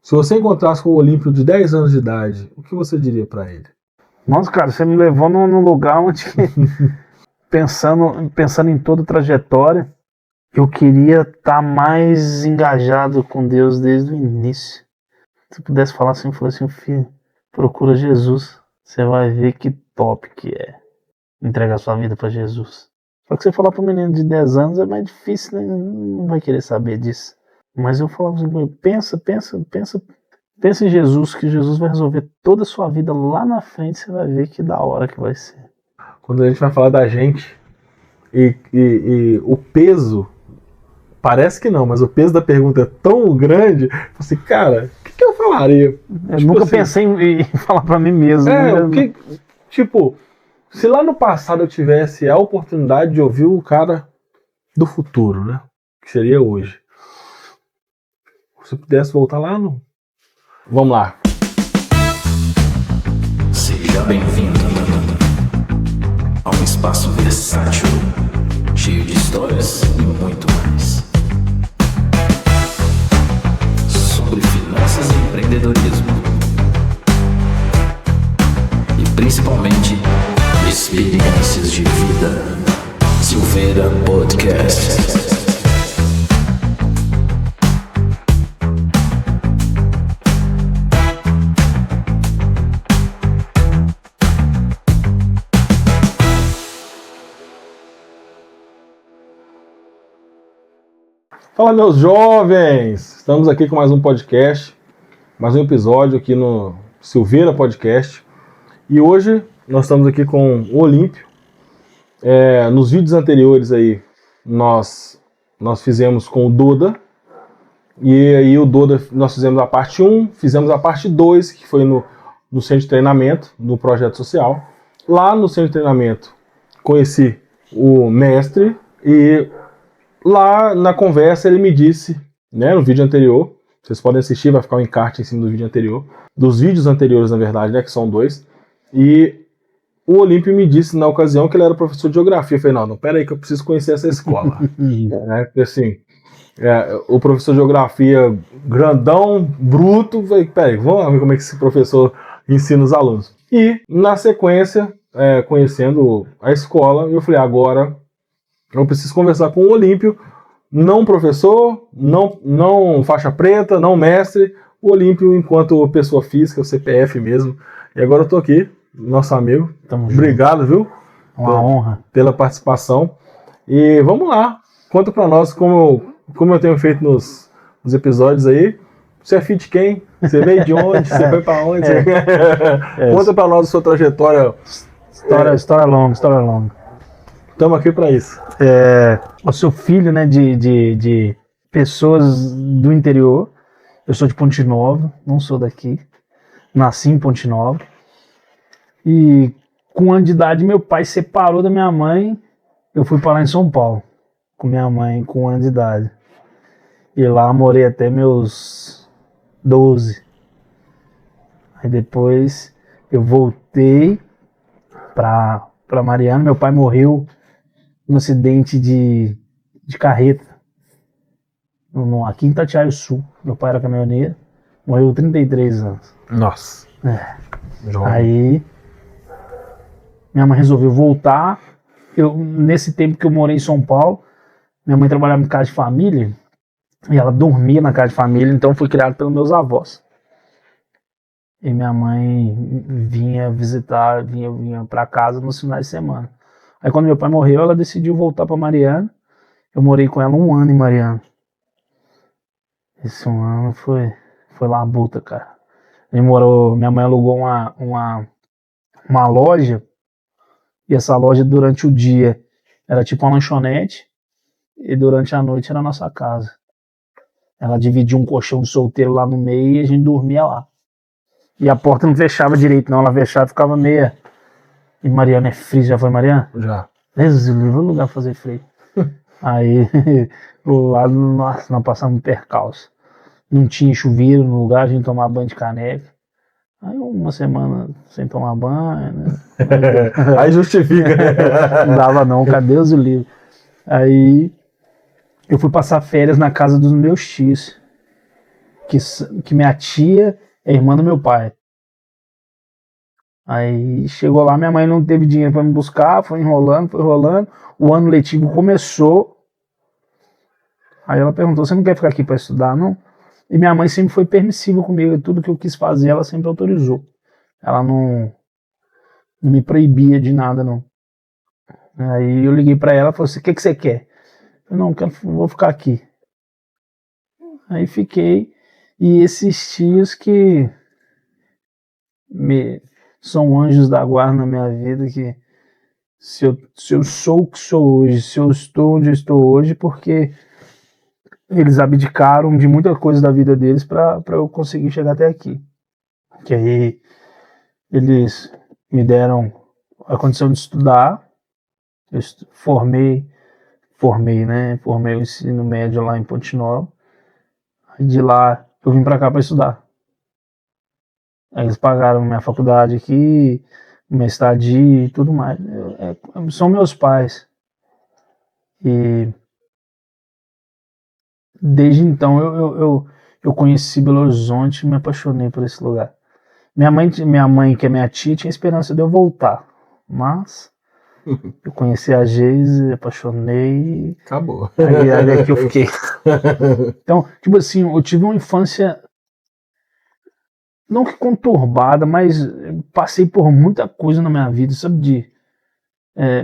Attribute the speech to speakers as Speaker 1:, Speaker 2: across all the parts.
Speaker 1: Se você encontrasse com o Olímpio de 10 anos de idade, o que você diria pra ele?
Speaker 2: Nossa, cara, você me levou num lugar onde, pensando em toda a trajetória, eu queria estar mais engajado com Deus desde o início. Se eu pudesse falar assim, eu falei assim, filho, procura Jesus, você vai ver que top que é entregar sua vida para Jesus. Só que você falar para um menino de 10 anos é mais difícil, né? Não vai querer saber disso. Mas eu falava assim, pensa em Jesus, que Jesus vai resolver toda a sua vida lá na frente, você vai ver que da hora que vai ser.
Speaker 1: Quando a gente vai falar da gente e o peso, parece que não, mas o peso da pergunta é tão grande, assim, cara, o que eu falaria?
Speaker 2: Eu nunca pensei em falar para mim mesmo.
Speaker 1: Tipo, se lá no passado eu tivesse a oportunidade de ouvir o cara do futuro, né? Que seria hoje. Se eu pudesse voltar lá no... Vamos lá.
Speaker 3: Seja bem-vindo a um espaço versátil, cheio de histórias e muito mais. Sobre finanças e empreendedorismo. E principalmente, experiências de vida. Silveira Podcast.
Speaker 1: Fala, meus jovens! Estamos aqui com mais um podcast, mais um episódio aqui no Silveira Podcast. E hoje nós estamos aqui com o Olímpio. Nos vídeos anteriores aí nós fizemos com o Doda. E aí o Doda nós fizemos a parte 1, fizemos a parte 2, que foi no centro de treinamento, no projeto social. Lá no centro de treinamento conheci o mestre e lá na conversa ele me disse, né, no vídeo anterior, vocês podem assistir, vai ficar um encarte em cima do vídeo anterior, dos vídeos anteriores na verdade, né, que são 2, e o Olímpio me disse na ocasião que ele era professor de geografia. Eu falei, não, pera aí que eu preciso conhecer essa escola. Porque assim, o professor de geografia grandão, bruto, falei, pera aí, vamos ver como é que esse professor ensina os alunos. E na sequência, conhecendo a escola, eu falei, agora eu preciso conversar com o Olímpio, não professor, não faixa preta, não mestre, o Olímpio enquanto pessoa física, o CPF mesmo. E agora eu tô aqui, nosso amigo.
Speaker 2: Tamo
Speaker 1: Obrigado, viu?
Speaker 2: Uma honra.
Speaker 1: Pela participação. E vamos lá, conta pra nós como eu tenho feito nos episódios aí. Você é filho de quem? Você veio de onde? Você foi pra onde? Conta pra nós a sua trajetória.
Speaker 2: História longa.
Speaker 1: Estamos aqui para isso.
Speaker 2: Eu sou filho, né, de pessoas do interior. Eu sou de Ponte Nova, não sou daqui. Nasci em Ponte Nova. E com 1 ano de idade, meu pai separou da minha mãe. Eu fui para lá em São Paulo, com minha mãe, com 1 ano de idade. E lá morei até meus 12. Aí depois eu voltei para Mariana. Meu pai morreu num acidente de carreta aqui em Itatiaia Sul. Meu pai era caminhoneiro, morreu com 33 anos.
Speaker 1: Nossa.
Speaker 2: Aí minha mãe resolveu voltar. Nesse tempo que eu morei em São Paulo, minha mãe trabalhava em casa de família e ela dormia na casa de família, então eu fui criado pelos meus avós. E minha mãe vinha visitar, vinha para casa nos finais de semana. Aí quando meu pai morreu, ela decidiu voltar para Mariana. Eu morei com ela 1 ano em Mariana. Esse 1 ano foi labuta, cara. Minha mãe alugou uma loja, e essa loja durante o dia era tipo uma lanchonete, e durante a noite era a nossa casa. Ela dividia um colchão de solteiro lá no meio e a gente dormia lá. E a porta não fechava direito, não. Ela fechava e ficava meia. E Mariana é frio. Já foi, Mariana?
Speaker 1: Já.
Speaker 2: Deus, livro lugar pra fazer frio. Aí, lá, nossa, nós passamos um percalço. Não tinha chuveiro no lugar, a gente tomava banho de caneca. Aí 1 semana sem tomar banho, né?
Speaker 1: Aí justifica.
Speaker 2: Não dava não, cadê os livros? Aí eu fui passar férias na casa dos meus tios. que minha tia é irmã do meu pai. Aí chegou lá, minha mãe não teve dinheiro para me buscar, foi enrolando, o ano letivo começou. Aí ela perguntou, você não quer ficar aqui para estudar, não? E minha mãe sempre foi permissiva comigo, tudo que eu quis fazer ela sempre autorizou. Ela não me proibia de nada, não. Aí eu liguei para ela e falei assim, o que você quer? Eu não, vou ficar aqui. Aí fiquei, e esses tios que são anjos da guarda na minha vida, que se eu sou o que sou hoje, se eu estou onde eu estou hoje, porque eles abdicaram de muita coisa da vida deles para eu conseguir chegar até aqui. Que aí eles me deram a condição de estudar, eu formei o ensino médio lá em Ponte Nova, aí de lá eu vim para cá para estudar. Aí eles pagaram minha faculdade aqui, minha estadia e tudo mais. São meus pais. E desde então eu conheci Belo Horizonte e me apaixonei por esse lugar. Minha mãe, que é minha tia, tinha esperança de eu voltar. Mas eu conheci a Geise, apaixonei.
Speaker 1: Acabou.
Speaker 2: Aí é que eu fiquei. Então, tipo assim, eu tive uma infância não que conturbada, mas passei por muita coisa na minha vida, sabe? De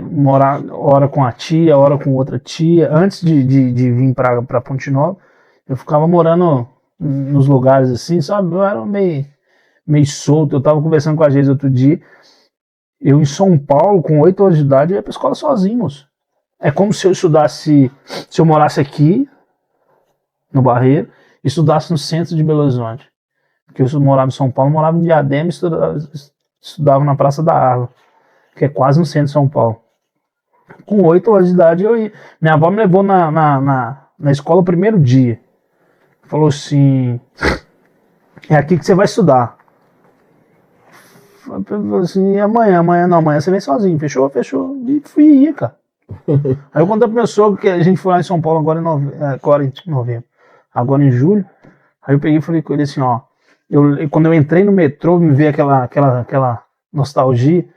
Speaker 2: morar hora com a tia, hora com outra tia. Antes de vir pra Ponte Nova, eu ficava morando nos lugares assim, sabe? Eu era meio solto. Eu tava conversando com a Geise outro dia. Eu em São Paulo, com 8 anos de idade, eu ia pra escola sozinho, moço. É como se eu morasse aqui, no Barreiro, e estudasse no centro de Belo Horizonte. Porque eu morava em São Paulo, morava em Diadema e estudava na Praça da Árvore, que é quase no centro de São Paulo. Com 8 anos de idade, minha avó me levou na escola o primeiro dia. Falou assim, é aqui que você vai estudar. Eu falei assim, amanhã você vem sozinho, fechou? E fui, cara. Aí eu contei pro meu sogro que a gente foi lá em São Paulo agora em novembro, agora em julho. Aí eu peguei e falei com ele assim, ó, quando eu entrei no metrô, me veio aquela nostalgia,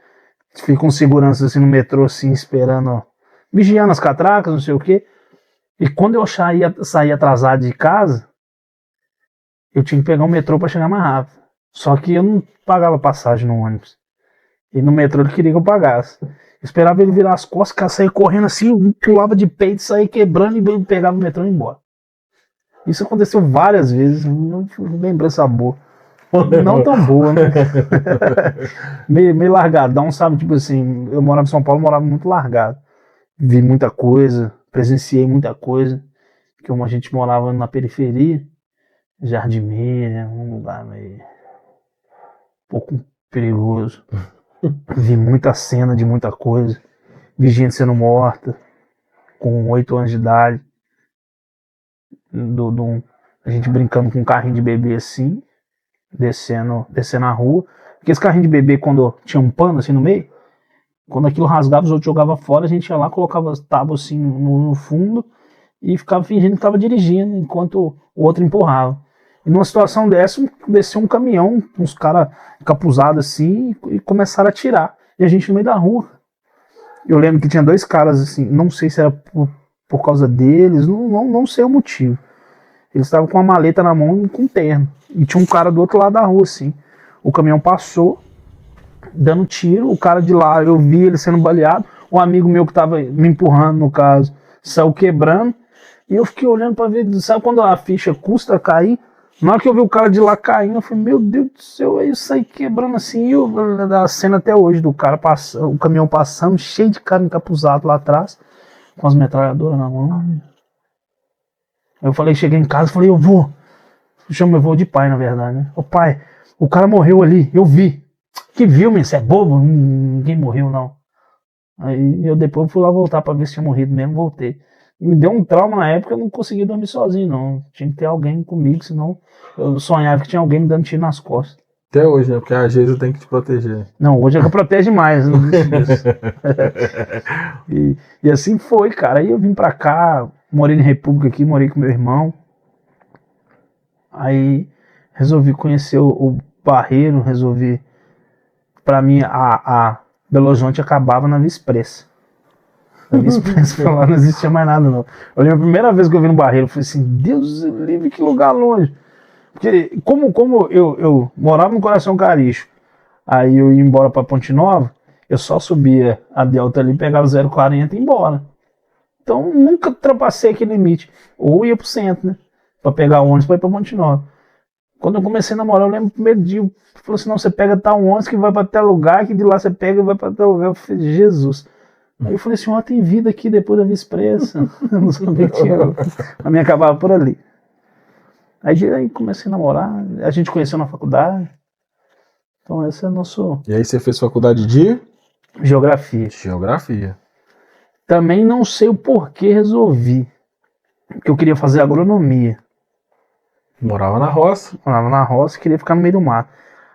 Speaker 2: fiquei com segurança assim no metrô, assim, esperando, vigiando as catracas, não sei o quê. E quando eu saí atrasado de casa, eu tinha que pegar um metrô para chegar mais rápido. Só que eu não pagava passagem no ônibus. E no metrô ele queria que eu pagasse. Eu esperava ele virar as costas, cara, saía correndo assim, pulava de peito, saía quebrando e pegava o metrô e ia embora. Isso aconteceu várias vezes, não lembrança boa. Não tão boa, né? meio largadão, sabe? Tipo assim, eu morava em São Paulo, morava muito largado. Vi muita coisa, presenciei muita coisa. Porque a gente morava na periferia, Jardim Miriam, um lugar meio um pouco perigoso. Vi muita cena de muita coisa. Vi gente sendo morta com 8 anos de idade. A gente brincando com um carrinho de bebê assim, descendo a rua. Porque esse carrinho de bebê, quando tinha um pano assim no meio, quando aquilo rasgava, os outros jogavam fora, a gente ia lá, colocava as tábuas assim no fundo e ficava fingindo que estava dirigindo enquanto o outro empurrava. E numa situação dessa, desceu um caminhão, uns caras encapuzados assim, e começaram a atirar. E a gente no meio da rua. Eu lembro que tinha 2 caras assim, não sei se era por causa deles, não sei o motivo. Eles estavam com uma maleta na mão e com um terno. E tinha um cara do outro lado da rua, assim. O caminhão passou, dando tiro. O cara de lá, eu vi ele sendo baleado. Um amigo meu que estava me empurrando, no caso, saiu quebrando. E eu fiquei olhando para ver, sabe quando a ficha custa cair? Na hora que eu vi o cara de lá caindo, eu falei, meu Deus do céu, aí eu saí quebrando assim. E a cena até hoje do cara passando, o caminhão passando, cheio de cara encapuzado lá atrás, com as metralhadoras na mão. Eu falei, cheguei em casa, falei, eu chamo meu avô de pai, na verdade, né? Ô pai, o cara morreu ali, eu vi. Que viu, menino, você é bobo? Ninguém morreu, não. Aí eu depois fui lá voltar pra ver se tinha morrido mesmo, voltei. E me deu um trauma na época, eu não conseguia dormir sozinho, não. Tinha que ter alguém comigo, senão eu sonhava que tinha alguém me dando tiro nas costas.
Speaker 1: Até hoje, né? Porque a Geisa tem que te proteger.
Speaker 2: Não, hoje ela protege mais, não existe isso. E assim foi, cara. Aí eu vim pra cá, morei em República aqui, morei com meu irmão. Aí resolvi conhecer o Barreiro, resolvi... Pra mim, a Belo Horizonte acabava na Via Expressa. Na Via Expressa, pra lá não existia mais nada, não. Eu lembro a primeira vez que eu vi no Barreiro, eu falei assim, Deus livre, que lugar longe. Porque como eu morava no Coração Carixo, aí eu ia embora pra Ponte Nova, eu só subia a Delta ali, pegava 0,40 e ia embora. Então nunca ultrapassei aquele limite. Ou ia pro centro, né? Pra pegar o ônibus pra ir pra Ponte Nova. Quando eu comecei a namorar, eu lembro do primeiro dia, eu falei assim, não, você pega tal ônibus que vai pra tal lugar, que de lá você pega e vai pra tal lugar. Eu falei, Jesus. Aí eu falei assim, ó, tem vida aqui depois da Via Expressa. Eu não sabia que tinha. A minha acabava por ali. Aí comecei a namorar, a gente conheceu na faculdade. Então esse é o nosso...
Speaker 1: E aí você fez faculdade de?
Speaker 2: Geografia.
Speaker 1: Geografia.
Speaker 2: Também não sei o porquê resolvi. Porque eu queria fazer agronomia.
Speaker 1: Morava na roça.
Speaker 2: Morava na roça e queria ficar no meio do mato.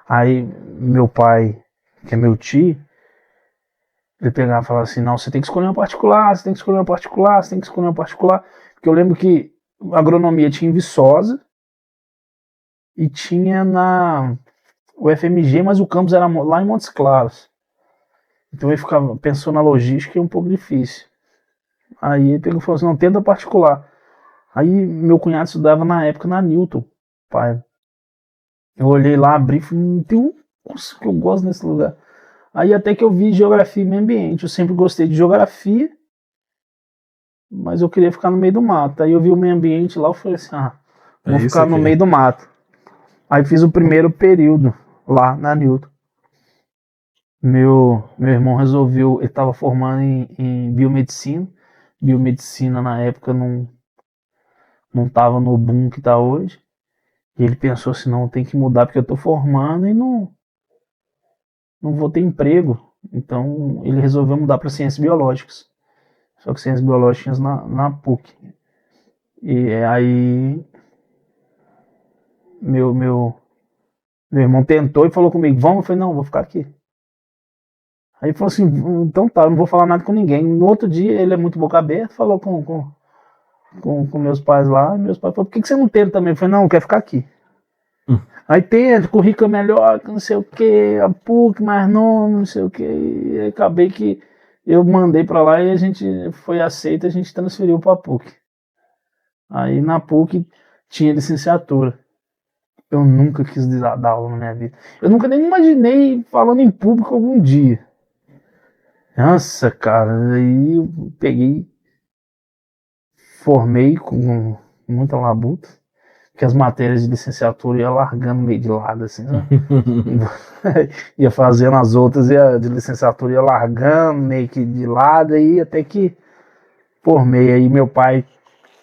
Speaker 2: Aí meu pai, que é meu tio, ele pegava e falava assim, não, você tem que escolher uma particular, você tem que escolher uma particular, você tem que escolher uma particular. Porque eu lembro que a agronomia tinha em Viçosa e tinha na UFMG, mas o campus era lá em Montes Claros. Então ele ficava, pensou na logística, é um pouco difícil. Aí ele pegou e falou assim, não, tenta particular. Aí meu cunhado estudava na época na Newton, pai. Eu olhei lá, abri e falei, não tem um curso que eu gosto nesse lugar. Aí até que eu vi geografia e meio ambiente. Eu sempre gostei de geografia, mas eu queria ficar no meio do mato. Aí eu vi o meio ambiente lá, eu falei assim, vou ficar no meio do mato. Aí fiz o primeiro período lá na Newton. Meu irmão resolveu, ele estava formando em biomedicina. Biomedicina na época não estava no boom que está hoje. E ele pensou assim, não, tem que mudar porque eu estou formando e não vou ter emprego. Então ele resolveu mudar para ciências biológicas. Só que ciências biológicas na PUC. E aí meu irmão tentou e falou comigo, vamos? Eu falei, não, vou ficar aqui. Aí ele falou assim, então tá, eu não vou falar nada com ninguém. No outro dia ele é muito boca aberta, falou com meus pais lá, e meus pais falaram, por que você não tenta também? Eu falei, não, eu quero ficar aqui. Aí tenta, currículo melhor, não sei o que, a PUC, mais nome, não sei o que. E aí acabei que eu mandei pra lá e a gente foi aceito, a gente transferiu pra PUC. Aí na PUC tinha licenciatura. Eu nunca quis dar aula na minha vida. Eu nunca nem imaginei falando em público algum dia. Nossa, cara, aí eu peguei, formei com muita labuta, que as matérias de licenciatura ia largando meio de lado, assim, né? Ia fazendo as outras e a de licenciatura ia largando meio que de lado, aí até que formei. Aí meu pai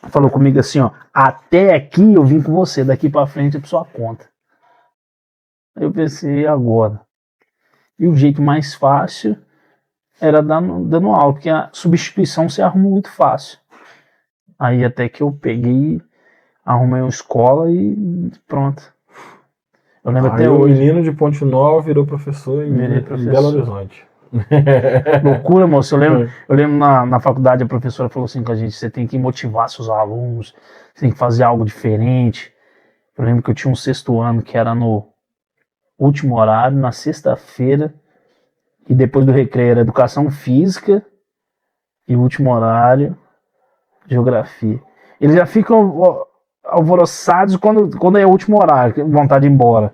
Speaker 2: falou comigo assim, ó, até aqui eu vim com você, daqui pra frente é por sua conta. Aí eu pensei, e agora? E o jeito mais fácil era dando aula, porque a substituição se arruma muito fácil. Aí até que eu peguei, arrumei uma escola e pronto. Eu lembro até hoje.
Speaker 1: O menino de Ponte Nova virou professor em Belo Horizonte.
Speaker 2: Loucura, moço. Eu lembro na faculdade a professora falou assim com a gente, você tem que motivar seus alunos, você tem que fazer algo diferente. Eu lembro que eu tinha um sexto ano que era no último horário, na sexta-feira, e depois do recreio era educação física e o último horário, geografia. Eles já ficam alvoroçados quando é o último horário, vontade de ir embora.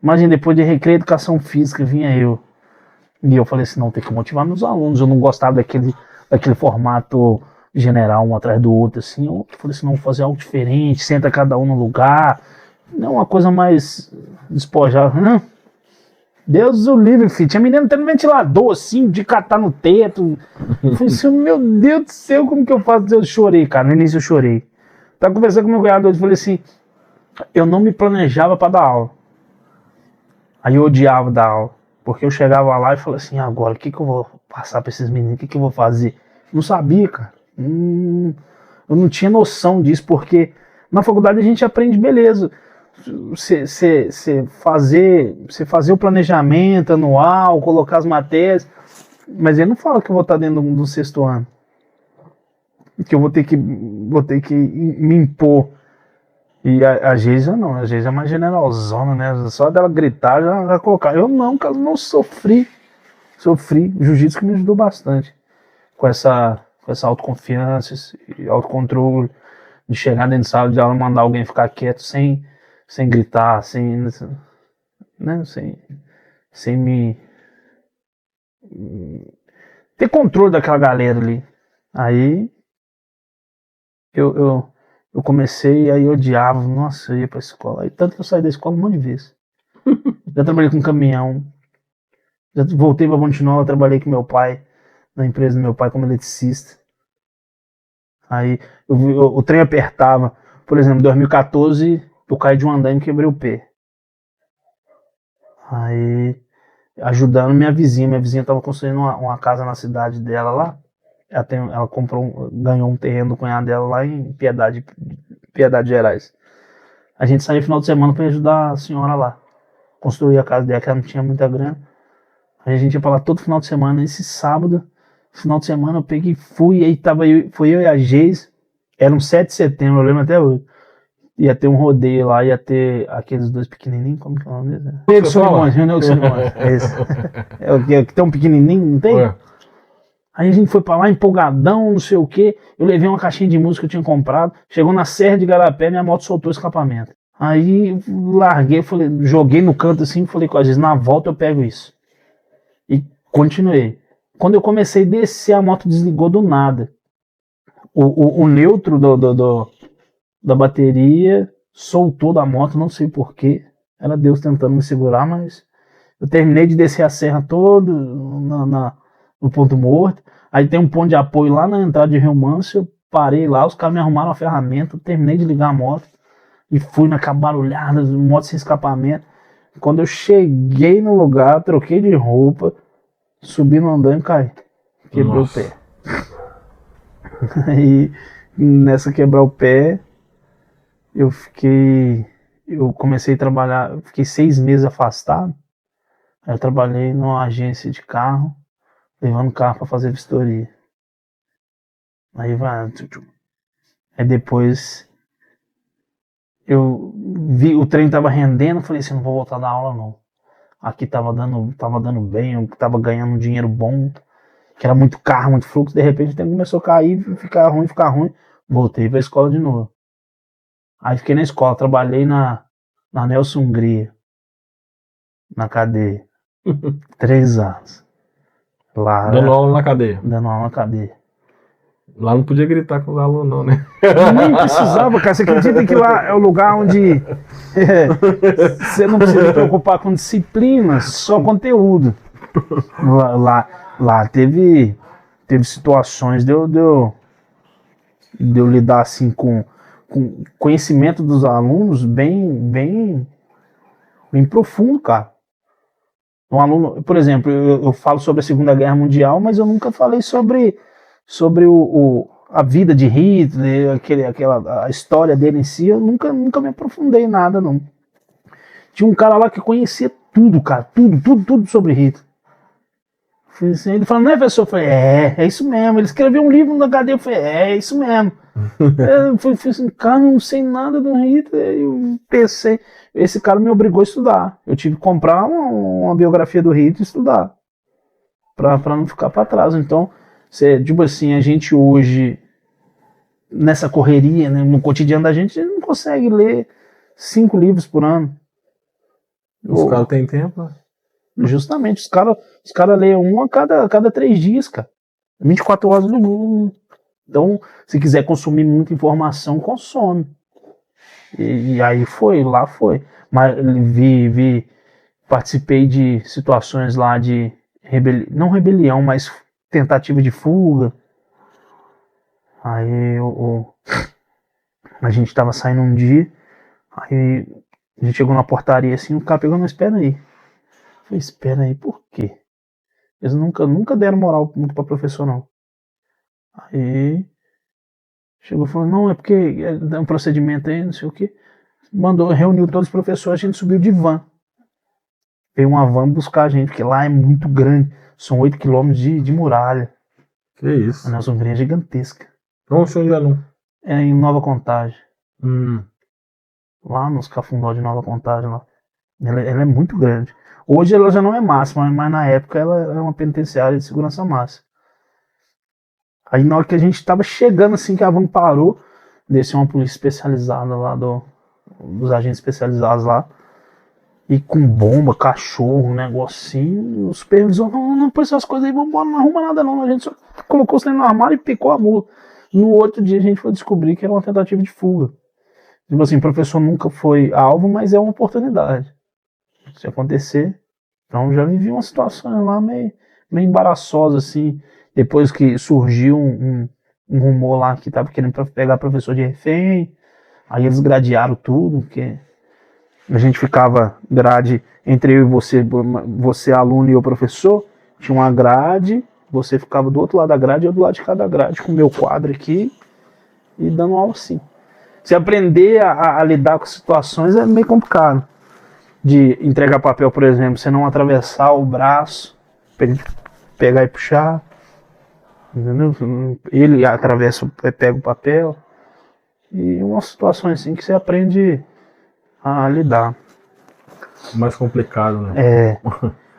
Speaker 2: Imagina, depois de recreio, educação física, vinha eu. E eu falei assim, não, tem que motivar meus alunos. Eu não gostava daquele formato general, um atrás do outro, assim. Eu falei assim, não, vou fazer algo diferente, senta cada um no lugar. Não, uma coisa mais despojada. Não. Deus o livre, filho. Tinha menino tendo ventilador, assim, de catar no teto. Eu falei assim, meu Deus do céu, como que eu faço? Eu chorei, cara. No início eu chorei. Tava conversando com meu cunhado hoje, falei assim, eu não me planejava pra dar aula. Aí eu odiava dar aula. Porque eu chegava lá e falava assim, agora, o que eu vou passar pra esses meninos? O que eu vou fazer? Não sabia, cara. Eu não tinha noção disso, porque na faculdade a gente aprende, beleza. Você fazer o planejamento anual, colocar as matérias, mas ele não fala que eu vou estar dentro do sexto ano, que eu vou ter que me impor E a Geisa não, a Geisa é mais generalzona, né? Só dela gritar já colocar. Eu não, cara, não sofri. Jiu-jitsu que me ajudou bastante. Com essa autoconfiança, esse autocontrole, de chegar dentro de sala de aula e mandar alguém ficar quieto sem gritar, né? Sem me ter controle daquela galera ali. Aí eu comecei, aí eu odiava, nossa, eu ia pra escola. Aí tanto que eu saí da escola um monte de vezes. Já trabalhei com caminhão, já voltei pra Ponte Nova, trabalhei com meu pai, na empresa do meu pai como eletricista. Aí o trem apertava. Por exemplo, em 2014 eu caí de um andaime e quebrei o pé. Aí, ajudando minha vizinha estava construindo uma casa na cidade dela lá. Ela ganhou um terreno do cunhado dela lá em Piedade Gerais. A gente saiu no final de semana para ajudar a senhora lá. Construir a casa dela, que ela não tinha muita grana. Aí a gente ia pra lá todo final de semana. Esse sábado, final de semana, eu peguei e fui. Aí foi eu e a Geis. Era um 7 de setembro, eu lembro até hoje. Ia ter um rodeio lá, ia ter aqueles dois pequenininhos, como que é o nome deles? Reunião de Solimões. É esse. É o que tem um pequenininho, não tem? Ué. Aí a gente foi pra lá empolgadão, não sei o que. Eu levei uma caixinha de música que eu tinha comprado. Chegou na Serra de Garapé, minha moto soltou o escapamento. Aí larguei, joguei no canto assim, falei, às vezes na volta eu pego isso. E continuei. Quando eu comecei a descer, a moto desligou do nada. O neutro da bateria soltou da moto, não sei porquê. Era Deus tentando me segurar, mas eu terminei de descer a serra todo no ponto morto. Aí tem um ponto de apoio lá na entrada de Rio Manso. Eu parei lá, os caras me arrumaram a ferramenta. Eu terminei de ligar a moto e fui naquela barulhada, moto sem escapamento. Quando eu cheguei no lugar, troquei de roupa, subi no andaime e caí. Quebrei o pé. Aí nessa quebrar o pé, eu comecei a trabalhar, fiquei 6 meses afastado. Aí eu trabalhei numa agência de carro, levando carro para fazer vistoria. Aí depois eu vi o trem tava rendendo, falei assim, não vou voltar da aula não. Aqui tava dando bem, eu tava ganhando um dinheiro bom, que era muito carro, muito fluxo, de repente o trem começou a cair, ficar ruim. Voltei pra escola de novo. Aí fiquei na escola, trabalhei na Nelson Hungria, na cadeia. 3 anos. Lá,
Speaker 1: dando aula na cadeia.
Speaker 2: Dando aula na cadeia.
Speaker 1: Lá não podia gritar com os alunos, não, né?
Speaker 2: Nem precisava, cara. Você acredita que lá é o lugar onde você não precisa se preocupar com disciplina, só conteúdo. Lá teve situações de eu lidar assim com conhecimento dos alunos bem profundo, cara. Um aluno, por exemplo, eu falo sobre a Segunda Guerra Mundial, mas eu nunca falei sobre a vida de Hitler, a história dele em si. Eu nunca me aprofundei em nada, não. Tinha um cara lá que conhecia tudo, cara, tudo sobre Hitler. Ele falou, não é, professor? Eu falei, é isso mesmo. Ele escreveu um livro na cadeia. Eu falei, é isso mesmo. Eu falei assim, cara, não sei nada do Hitler. Eu pensei, esse cara me obrigou a estudar. Eu tive que comprar uma biografia do Hitler e estudar, pra não ficar pra trás. Então, tipo assim, a gente hoje, nessa correria, né, no cotidiano da gente, a gente não consegue ler 5 livros por ano.
Speaker 1: Os caras têm tempo, né?
Speaker 2: Justamente, os cara leem um a cada 3 dias, cara. 24 horas no mundo. Então, se quiser consumir muita informação, consome. E aí lá foi. Mas participei de situações lá de não rebelião, mas tentativa de fuga. Aí a gente tava saindo um dia, aí a gente chegou na portaria assim, o cara pegou, não, espera aí. Eu falei, espera aí, por quê? Eles nunca deram moral muito pra professor, não. Aí chegou e falou, não, é porque é um procedimento aí, não sei o quê. Reuniu todos os professores, a gente subiu de van. Veio uma van buscar a gente, porque lá é muito grande. São 8 quilômetros de muralha.
Speaker 1: Que isso?
Speaker 2: A Nelson Hungria é gigantesca.
Speaker 1: Onde é não?
Speaker 2: É em Nova Contagem. lá nos Cafundó de Nova Contagem. Lá. Ela é muito grande. Hoje ela já não é máxima, mas na época ela era uma penitenciária de segurança máxima. Aí na hora que a gente tava chegando assim, que a van parou, desceu uma polícia especializada lá, dos agentes especializados lá, e com bomba, cachorro, um negocinho, o supervisor, não põe essas coisas aí, vambora, não arruma nada não, a gente só colocou o no armário e picou a mula. No outro dia a gente foi descobrir que era uma tentativa de fuga. Tipo assim, o professor nunca foi alvo, mas é uma oportunidade. Se acontecer, então já vivi uma situação lá meio embaraçosa, assim, depois que surgiu um rumor lá que tava querendo pegar professor de refém, aí eles gradearam tudo, porque a gente ficava grade entre eu e você aluno e o professor, tinha uma grade, você ficava do outro lado da grade e eu do lado de cada grade, com o meu quadro aqui, e dando aula assim. Se aprender a lidar com situações é meio complicado. De entregar papel, por exemplo, você não atravessar o braço, pegar e puxar, entendeu? Ele atravessa, pega o papel, e umas situações assim que você aprende a lidar.
Speaker 1: Mais complicado, né?
Speaker 2: É.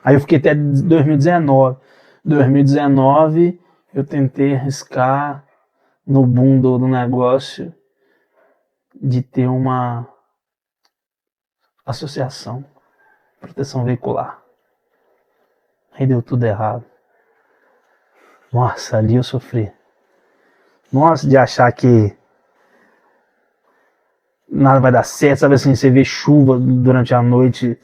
Speaker 2: Aí eu fiquei até 2019. 2019 eu tentei arriscar no boom do negócio de ter uma associação de proteção veicular. Aí deu tudo errado. Nossa, ali eu sofri. Nossa, de achar que nada vai dar certo, sabe assim, você vê chuva durante a noite,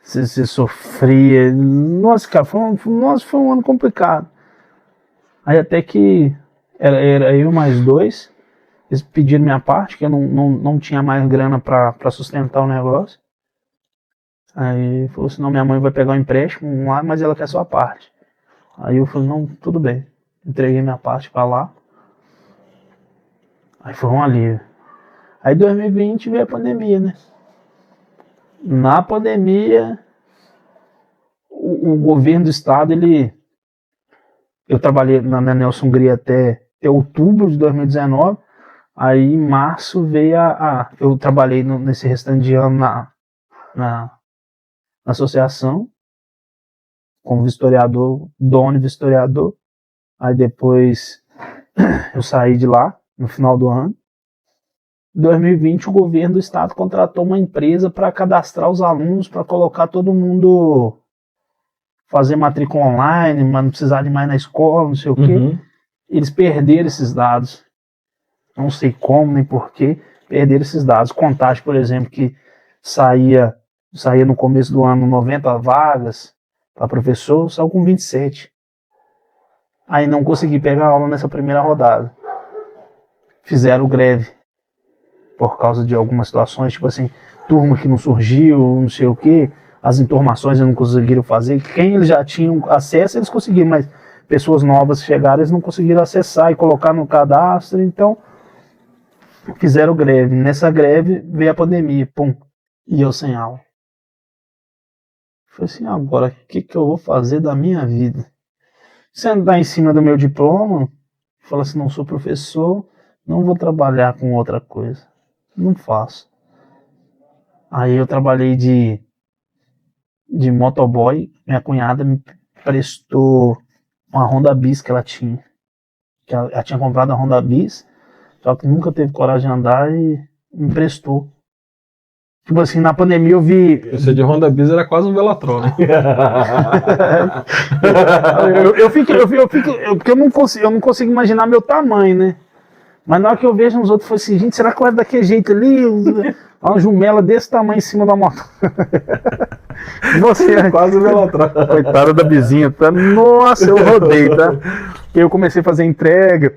Speaker 2: você sofria. Nossa, cara, foi um ano complicado. Aí até que era eu mais dois, eles pediram minha parte, que eu não tinha mais grana pra sustentar o negócio. Aí falou assim, não, minha mãe vai pegar um empréstimo lá, mas ela quer sua parte. Aí eu falei, não, tudo bem. Entreguei minha parte pra lá. Aí foi um alívio. Aí 2020 veio a pandemia, né? Na pandemia, o governo do estado, eu trabalhei na Nelson Hungria até outubro de 2019. Aí em março veio eu trabalhei nesse restante de ano na associação, como vistoriador, dono e vistoriador. Aí depois eu saí de lá, no final do ano. Em 2020, o governo do estado contratou uma empresa para cadastrar os alunos, para colocar todo mundo fazer matrícula online, mas não precisar de mais na escola, não sei o quê. Eles perderam esses dados. Não sei como, nem porquê, perderam esses dados. Contagem, por exemplo, que saía no começo do ano 90 vagas para professor, saiu com 27. Aí não consegui pegar aula nessa primeira rodada. Fizeram greve por causa de algumas situações, tipo assim, turma que não surgiu, não sei o que, as informações eles não conseguiram fazer. Quem eles já tinham acesso, eles conseguiram, mas pessoas novas chegaram, eles não conseguiram acessar e colocar no cadastro, então fizeram greve. Nessa greve veio a pandemia, pum, e eu sem aula. Falei assim, agora o que eu vou fazer da minha vida? Sentar em cima do meu diploma, falar assim, não sou professor, não vou trabalhar com outra coisa. Não faço. Aí eu trabalhei de motoboy. Minha cunhada me prestou uma Honda Bis que ela tinha. Que ela tinha comprado a Honda Bis, só que nunca teve coragem de andar e me emprestou. Tipo assim, na pandemia eu vi...
Speaker 1: Esse de Honda Bis era quase um Velatron, né?
Speaker 2: Porque eu não consigo imaginar meu tamanho, né? Mas na hora que eu vejo uns outros, eu falei assim, gente, será que vai daquele jeito ali? Uma jumela desse tamanho em cima da moto. Você,
Speaker 1: quase um Velatron.
Speaker 2: Coitada da vizinha, tá? Nossa, eu rodei, tá? Eu comecei a fazer entrega,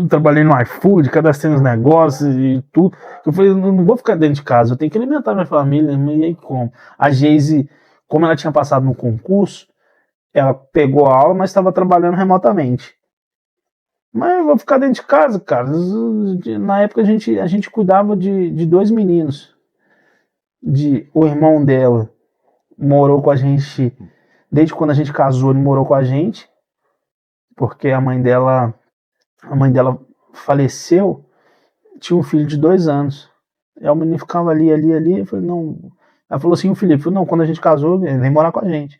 Speaker 2: trabalhei no iFood, cadastrei nos negócios e tudo. Eu falei, não vou ficar dentro de casa, eu tenho que alimentar minha família. E aí como? A Geise, como ela tinha passado no concurso, ela pegou a aula, mas estava trabalhando remotamente. Mas eu vou ficar dentro de casa, cara. Na época a gente cuidava de dois meninos. O irmão dela morou com a gente, desde quando a gente casou, ele morou com a gente, porque a mãe dela faleceu, tinha um filho de 2 anos. Aí o menino ficava ali. Eu falei, não. Ela falou assim, o Felipe, falou, não, quando a gente casou, ele vem morar com a gente.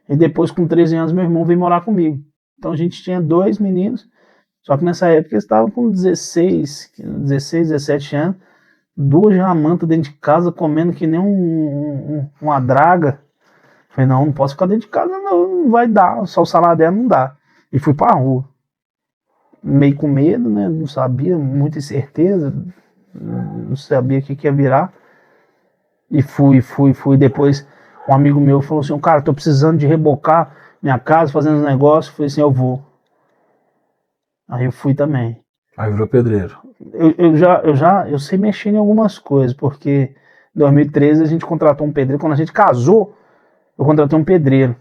Speaker 2: E depois, com 13 anos, meu irmão veio morar comigo. Então a gente tinha 2 meninos, só que nessa época eles estavam com 16, 17 anos, 2 jamantas dentro de casa, comendo que nem uma draga. Eu falei, não posso ficar dentro de casa, não vai dar, só o salário dela não dá. E fui pra rua. Meio com medo, né? Não sabia, muita incerteza, não sabia o que ia virar. E fui. Depois um amigo meu falou assim, cara, tô precisando de rebocar minha casa, fazendo uns negócios. Eu falei assim, eu vou. Aí eu fui também.
Speaker 1: Aí virou pedreiro.
Speaker 2: Eu sei mexer em algumas coisas, porque em 2013 a gente contratou um pedreiro. Quando a gente casou, eu contratei um pedreiro.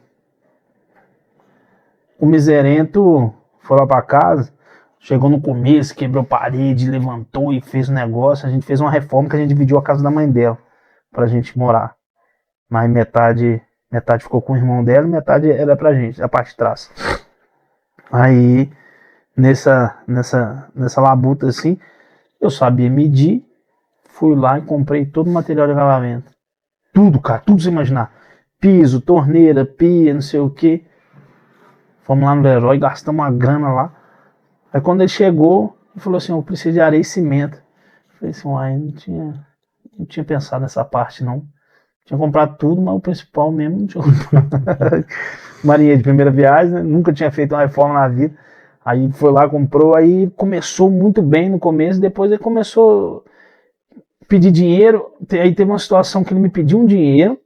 Speaker 2: O miserento foi lá pra casa, chegou no começo, quebrou parede, levantou e fez um negócio. A gente fez uma reforma que a gente dividiu a casa da mãe dela pra gente morar. Mas metade ficou com o irmão dela e metade era pra gente, a parte de trás. Aí, nessa labuta assim, eu sabia medir, fui lá e comprei todo o material de acabamento. Tudo, cara, tudo você imaginar. Piso, torneira, pia, não sei o que. Fomos lá no Leroy, gastamos uma grana lá. Aí quando ele chegou, ele falou assim, eu preciso de areia e cimento. Eu falei assim, uai, não tinha pensado nessa parte não. Tinha comprado tudo, mas o principal mesmo não tinha comprado. Marinha de primeira viagem, né? Nunca tinha feito uma reforma na vida. Aí foi lá, comprou, aí começou muito bem no começo, depois ele começou a pedir dinheiro. Aí teve uma situação que ele me pediu um dinheiro.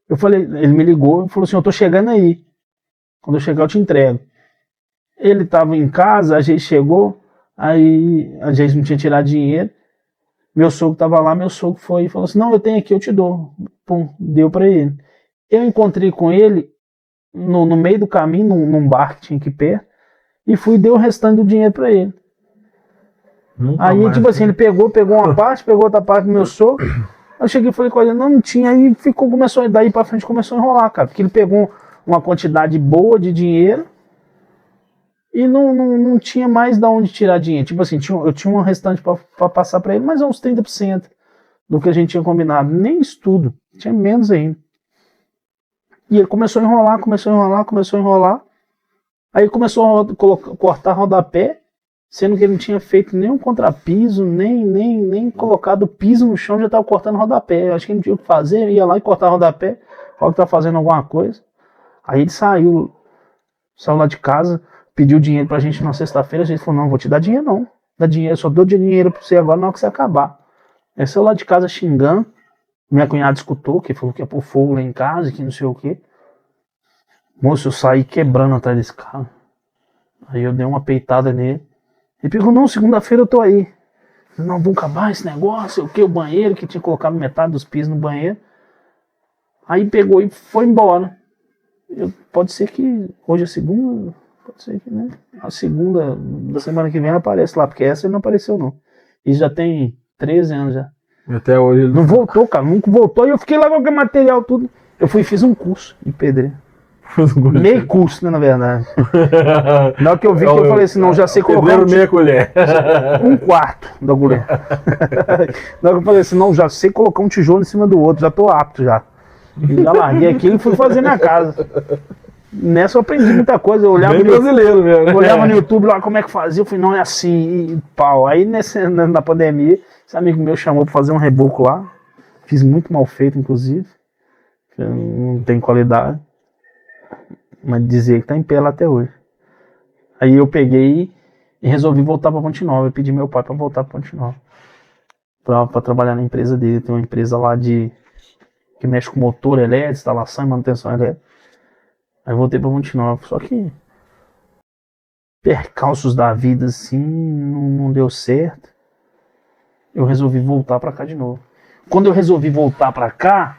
Speaker 2: Eu falei, ele me ligou e falou assim, eu tô chegando aí. Quando eu chegar eu te entrego. Ele tava em casa, a gente chegou, aí a gente não tinha tirado dinheiro. Meu sogro tava lá, meu sogro foi e falou assim, não, eu tenho aqui, eu te dou. Pum, deu pra ele. Eu encontrei com ele no meio do caminho, num bar que tinha aqui perto, e fui e dei o restante do dinheiro pra ele. Aí, tipo assim, ele pegou uma parte, pegou outra parte do meu sogro. Eu cheguei e falei com ele, não tinha, aí começou, daí pra frente começou a enrolar, cara, porque ele pegou uma quantidade boa de dinheiro e não tinha mais de onde tirar dinheiro. Tipo assim, eu tinha um restante pra passar pra ele, mas uns 30% do que a gente tinha combinado. Nem isso tudo, tinha menos ainda. E ele começou a enrolar. Aí ele começou a cortar rodapé, sendo que ele não tinha feito nenhum contrapiso, nem colocado piso no chão, já estava cortando rodapé. Eu acho que ele não tinha o que fazer, ia lá e cortar rodapé, falou que estava fazendo alguma coisa. Aí ele saiu lá de casa, pediu dinheiro pra gente na sexta-feira, a gente falou, não vou te dar dinheiro não, dá dinheiro, só dou dinheiro pra você agora na hora que você acabar. Aí saiu lá de casa xingando, minha cunhada escutou, que falou que ia pôr fogo lá em casa, que não sei o que. Moço, eu saí quebrando atrás desse cara. Aí eu dei uma peitada nele. Ele pegou, não, segunda-feira eu tô aí. Não, vamos acabar esse negócio, o banheiro, que tinha colocado metade dos pisos no banheiro. Aí pegou e foi embora. Pode ser que hoje é segunda, pode ser que, né? A segunda da semana que vem ela aparece lá, porque essa ele não apareceu não. Isso já tem 13 anos já.
Speaker 1: E até hoje ele
Speaker 2: não voltou, cara, nunca voltou. E eu fiquei lá com aquele material tudo. Eu fui e fiz um curso de pedreiro. Meio curso, né, na verdade. Na hora que eu vi que eu falei assim, não, já sei colocar
Speaker 1: meia colher.
Speaker 2: Um quarto da colher. Na hora que eu falei assim, não, já sei colocar um tijolo em cima do outro, já tô apto já. E já larguei aquilo e fui fazer minha casa. Nessa eu aprendi muita coisa. Eu olhava,
Speaker 1: brasileiro mesmo.
Speaker 2: Olhava no YouTube lá como é que fazia. Eu falei, não, é assim, e pau. Aí na pandemia, esse amigo meu chamou pra fazer um reboco lá. Fiz muito mal feito, inclusive. Não tem qualidade. Mas dizer que tá em pé lá até hoje. Aí eu peguei e resolvi voltar pra Ponte Nova. Eu pedi meu pai pra voltar pra Ponte Nova. Pra trabalhar na empresa dele. Tem uma empresa lá que mexe com motor elétrico, instalação e manutenção elétrica. Aí voltei pra Ponte Nova. Só que percalços da vida assim, não deu certo. Eu resolvi voltar pra cá de novo. Quando eu resolvi voltar pra cá,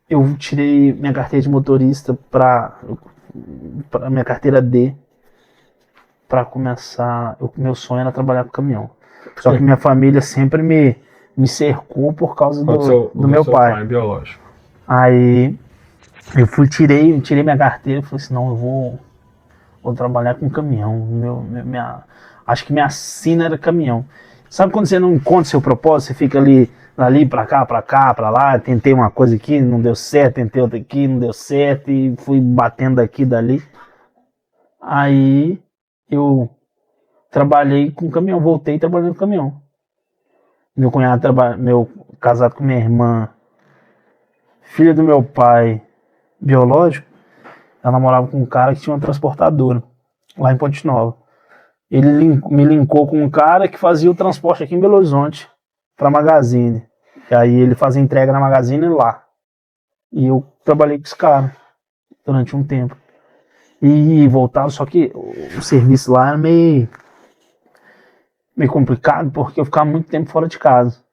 Speaker 2: eu tirei minha carteira de motorista pra minha carteira D, pra começar. Meu sonho era trabalhar com caminhão. Só que minha família sempre me cercou por causa do meu pai
Speaker 1: biológico.
Speaker 2: Aí eu tirei minha carteira e falei assim, não, eu vou trabalhar com caminhão. Acho que minha sina era caminhão. Sabe quando você não encontra seu propósito, você fica ali pra cá, pra lá, tentei uma coisa aqui, não deu certo, tentei outra aqui, não deu certo, e fui batendo daqui e dali. Aí eu trabalhei com caminhão, voltei trabalhando com caminhão. Meu cunhado casado com minha irmã, filha do meu pai, biológico, ela namorava com um cara que tinha uma transportadora lá em Ponte Nova. Ele me linkou com um cara que fazia o transporte aqui em Belo Horizonte para Magazine. E aí ele fazia entrega na Magazine lá. E eu trabalhei com esse cara durante um tempo. E voltava, só que o serviço lá era meio complicado, porque eu ficava muito tempo fora de casa.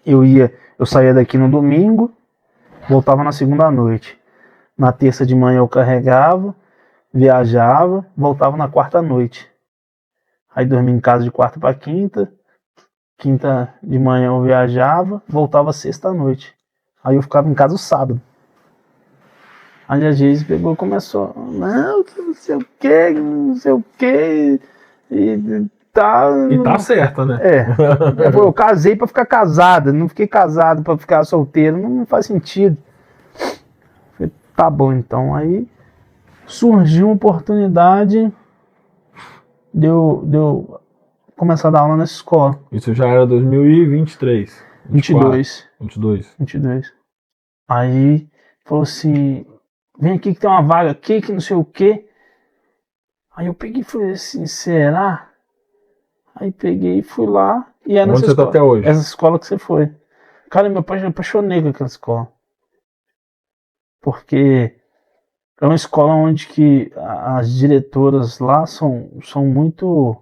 Speaker 2: Eu saía daqui no domingo, voltava na segunda à noite. Na terça de manhã eu carregava, viajava, voltava na quarta à noite. Aí dormia em casa de quarta para quinta. Quinta de manhã eu viajava, voltava sexta à noite. Aí eu ficava em casa o sábado. Aí a Geise pegou e começou, não sei o que, não sei o que. E tá
Speaker 1: certa, né?
Speaker 2: Eu casei pra ficar casada, não fiquei casado pra ficar solteiro, não faz sentido. Falei, tá bom então. Aí surgiu uma oportunidade de eu começar a dar aula nessa escola.
Speaker 1: Isso já era 2023.
Speaker 2: 22. Aí falou assim, vem aqui que tem uma vaga aqui, que não sei o que. Aí eu peguei e falei assim, será? Aí peguei e fui lá. E é
Speaker 1: onde você tá até hoje?
Speaker 2: Essa escola que você foi. Cara, meu pai já apaixonei com aquela escola. Porque é uma escola onde que as diretoras lá são muito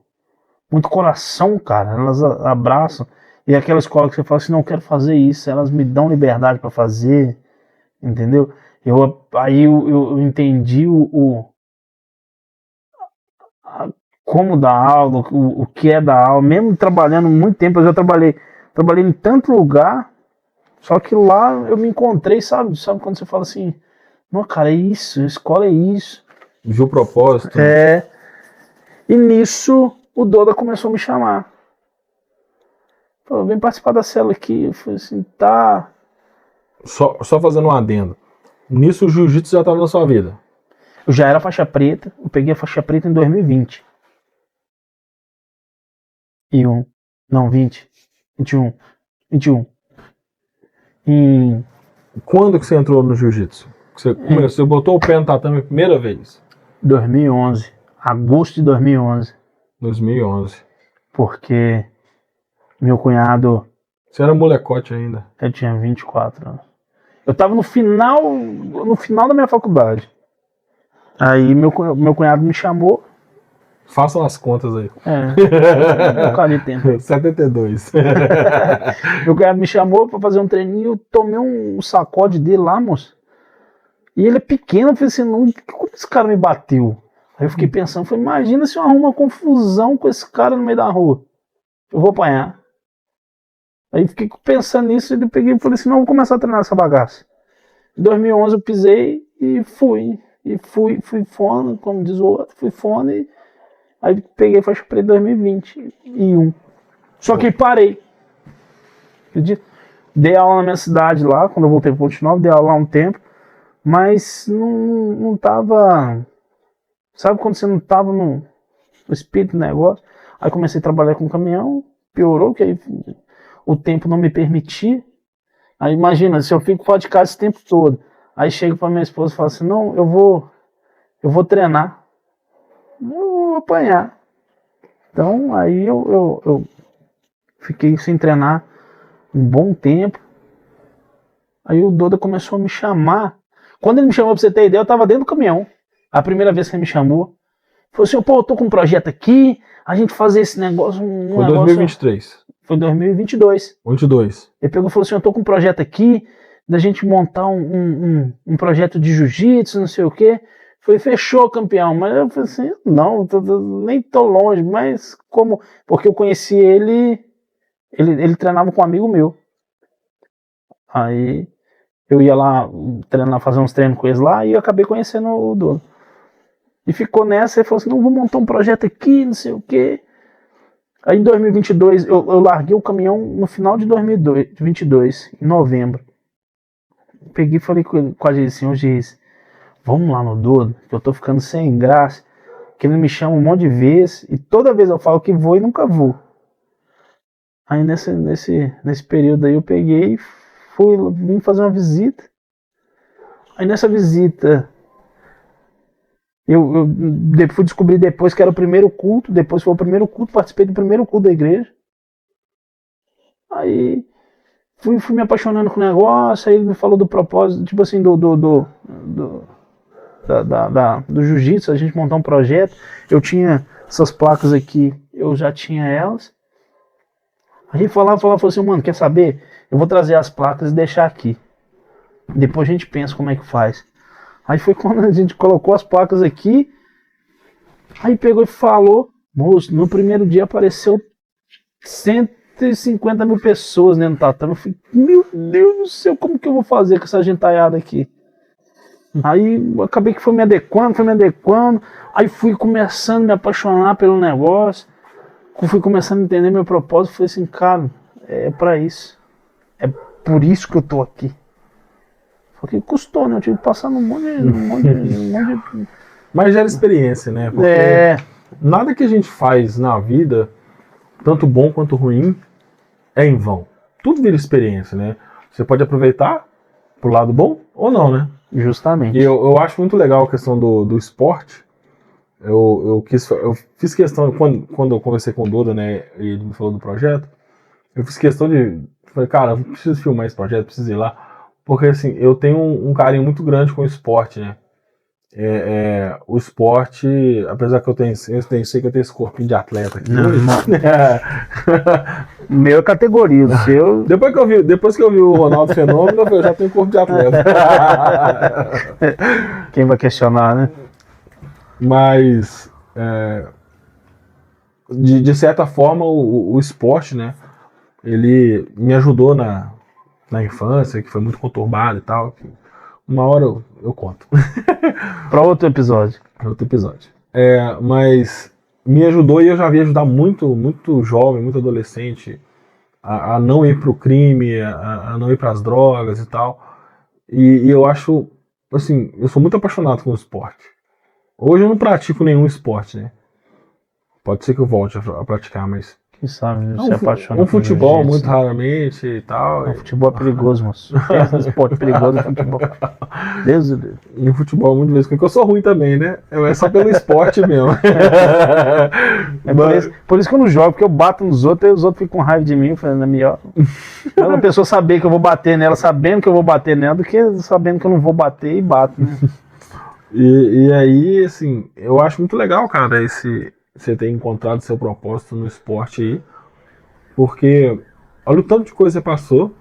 Speaker 2: coração, cara. Elas abraçam. E é aquela escola que você fala assim, não quero fazer isso. Elas me dão liberdade para fazer. Entendeu? Aí eu entendi como dar aula, o que é dar aula. Mesmo trabalhando muito tempo, eu já trabalhei em tanto lugar. Só que lá eu me encontrei, sabe quando você fala assim, não, cara, é isso, a escola é isso.
Speaker 1: Viu o propósito.
Speaker 2: E nisso o Doda começou a me chamar. Falou, vem participar da célula aqui. Eu falei assim, tá.
Speaker 1: Só fazendo um adendo. Nisso o jiu-jitsu já estava na sua vida?
Speaker 2: Eu já era faixa preta, eu peguei a faixa preta em 2020. 21.
Speaker 1: Quando que você entrou no jiu-jitsu? Você botou o pé no tatame a primeira vez?
Speaker 2: 2011. Agosto de 2011.
Speaker 1: 2011.
Speaker 2: Porque meu cunhado...
Speaker 1: Você era molecote ainda?
Speaker 2: Eu tinha 24 anos. Eu tava no final da minha faculdade. Aí meu cunhado me chamou.
Speaker 1: Façam as contas aí.
Speaker 2: Eu calei tempo.
Speaker 1: 72.
Speaker 2: Meu cunhado me chamou pra fazer um treininho. Eu tomei um sacode dele lá, moço. E ele é pequeno. Eu falei assim, como esse cara me bateu? Aí eu fiquei pensando, falei, imagina se eu arrumo uma confusão com esse cara no meio da rua. Eu vou apanhar. Aí fiquei pensando nisso e peguei e falei assim, não, vou começar a treinar essa bagaça. Em 2011 eu pisei e fui. E fui fone, como diz o outro, fui fone. Aí peguei faixa preta em 2021. Só que parei. Acredito? Dei aula na minha cidade lá, quando eu voltei para Ponte Nova, dei aula lá um tempo. Mas não tava... Sabe quando você não tava no espírito do negócio? Aí comecei a trabalhar com caminhão, piorou, que aí o tempo não me permitia. Aí imagina, se eu fico fora de casa esse tempo todo, aí chego para minha esposa e falo assim, não, eu vou treinar, eu vou apanhar. Então aí eu fiquei sem treinar um bom tempo. Aí o Doda começou a me chamar. Quando ele me chamou, pra você ter ideia, eu tava dentro do caminhão. A primeira vez que ele me chamou, falou assim, pô, eu tô com um projeto aqui, a gente fazer esse negócio...
Speaker 1: Foi 2023.
Speaker 2: Foi 2022.
Speaker 1: 22.
Speaker 2: Ele pegou e falou assim, eu tô com um projeto aqui, da gente montar um projeto de jiu-jitsu, não sei o quê. Falei, fechou, campeão. Mas eu falei assim, não, nem tô longe, mas como... Porque eu conheci ele treinava com um amigo meu. Aí eu ia lá treinar, fazer uns treinos com eles lá, e eu acabei conhecendo o dono. E ficou nessa, ele falou assim, não, vou montar um projeto aqui, não sei o quê. Aí em 2022, eu larguei o caminhão no final de 2022, em novembro. Peguei e falei com a Geise assim, ô Geise, vamos lá no Dodo, que eu tô ficando sem graça, que ele me chama um monte de vezes, e toda vez eu falo que vou e nunca vou. Aí nesse período aí eu peguei, vim fazer uma visita. Aí nessa visita, eu fui descobrir depois que era o primeiro culto, depois foi o primeiro culto, participei do primeiro culto da igreja. Aí fui me apaixonando com o negócio, aí ele me falou do propósito, tipo assim, do jiu-jitsu, a gente montar um projeto. Eu tinha essas placas aqui, eu já tinha elas. A gente falou assim, mano, quer saber? Eu vou trazer as placas e deixar aqui. Depois a gente pensa como é que faz. Aí foi quando a gente colocou as placas aqui, aí pegou e falou, moço, no primeiro dia apareceu 150 mil pessoas dentro do tatame. Eu falei, meu Deus do céu, como que eu vou fazer com essa gentaiada aqui? Aí eu acabei que fui me adequando, aí fui começando a me apaixonar pelo negócio, fui começando a entender meu propósito, falei assim, cara, é pra isso, é por isso que eu tô aqui. Porque custou, né? Eu tive que passar num monte de...
Speaker 1: Mas gera experiência, né? Porque nada que a gente faz na vida, tanto bom quanto ruim, é em vão. Tudo vira experiência, né? Você pode aproveitar pro lado bom ou não, né?
Speaker 2: Justamente.
Speaker 1: E eu acho muito legal a questão do esporte. Eu fiz questão, quando eu conversei com o Dodo, né, e ele me falou do projeto, eu fiz questão de... Falei, cara, eu preciso filmar esse projeto, preciso ir lá. Porque, assim, eu tenho um carinho muito grande com o esporte, né? O esporte, apesar que eu sei que eu tenho esse corpinho de atleta aqui hoje.
Speaker 2: Meu é categoria, o seu...
Speaker 1: Depois que eu vi o Ronaldo Fenômeno, eu já tenho corpo de atleta.
Speaker 2: Quem vai questionar, né?
Speaker 1: Mas, de certa forma, o esporte, né? Ele me ajudou na infância, que foi muito conturbado e tal. Uma hora eu conto.
Speaker 2: Para outro episódio.
Speaker 1: Mas me ajudou, e eu já vi ajudar muito, muito jovem, muito adolescente a não ir pro crime, a não ir pras drogas e tal. E eu acho, assim, eu sou muito apaixonado com o esporte. Hoje eu não pratico nenhum esporte, né? Pode ser que eu volte a praticar, mas...
Speaker 2: Quem sabe, você apaixona.
Speaker 1: Um futebol muito raramente e tal.
Speaker 2: O futebol é perigoso, moço. Pensa no esporte perigoso no futebol. Deus.
Speaker 1: E o futebol muito vezes, porque eu sou ruim também, né? É só pelo esporte mesmo.
Speaker 2: Por isso que eu não jogo, porque eu bato nos outros e os outros ficam com raiva de mim, falando, é melhor a pessoa saber que eu vou bater nela, sabendo que eu vou bater nela, do que sabendo que eu não vou bater e bato, né?
Speaker 1: E aí, assim, eu acho muito legal, cara, você ter encontrado seu propósito no esporte aí, porque olha o tanto de coisa que você passou,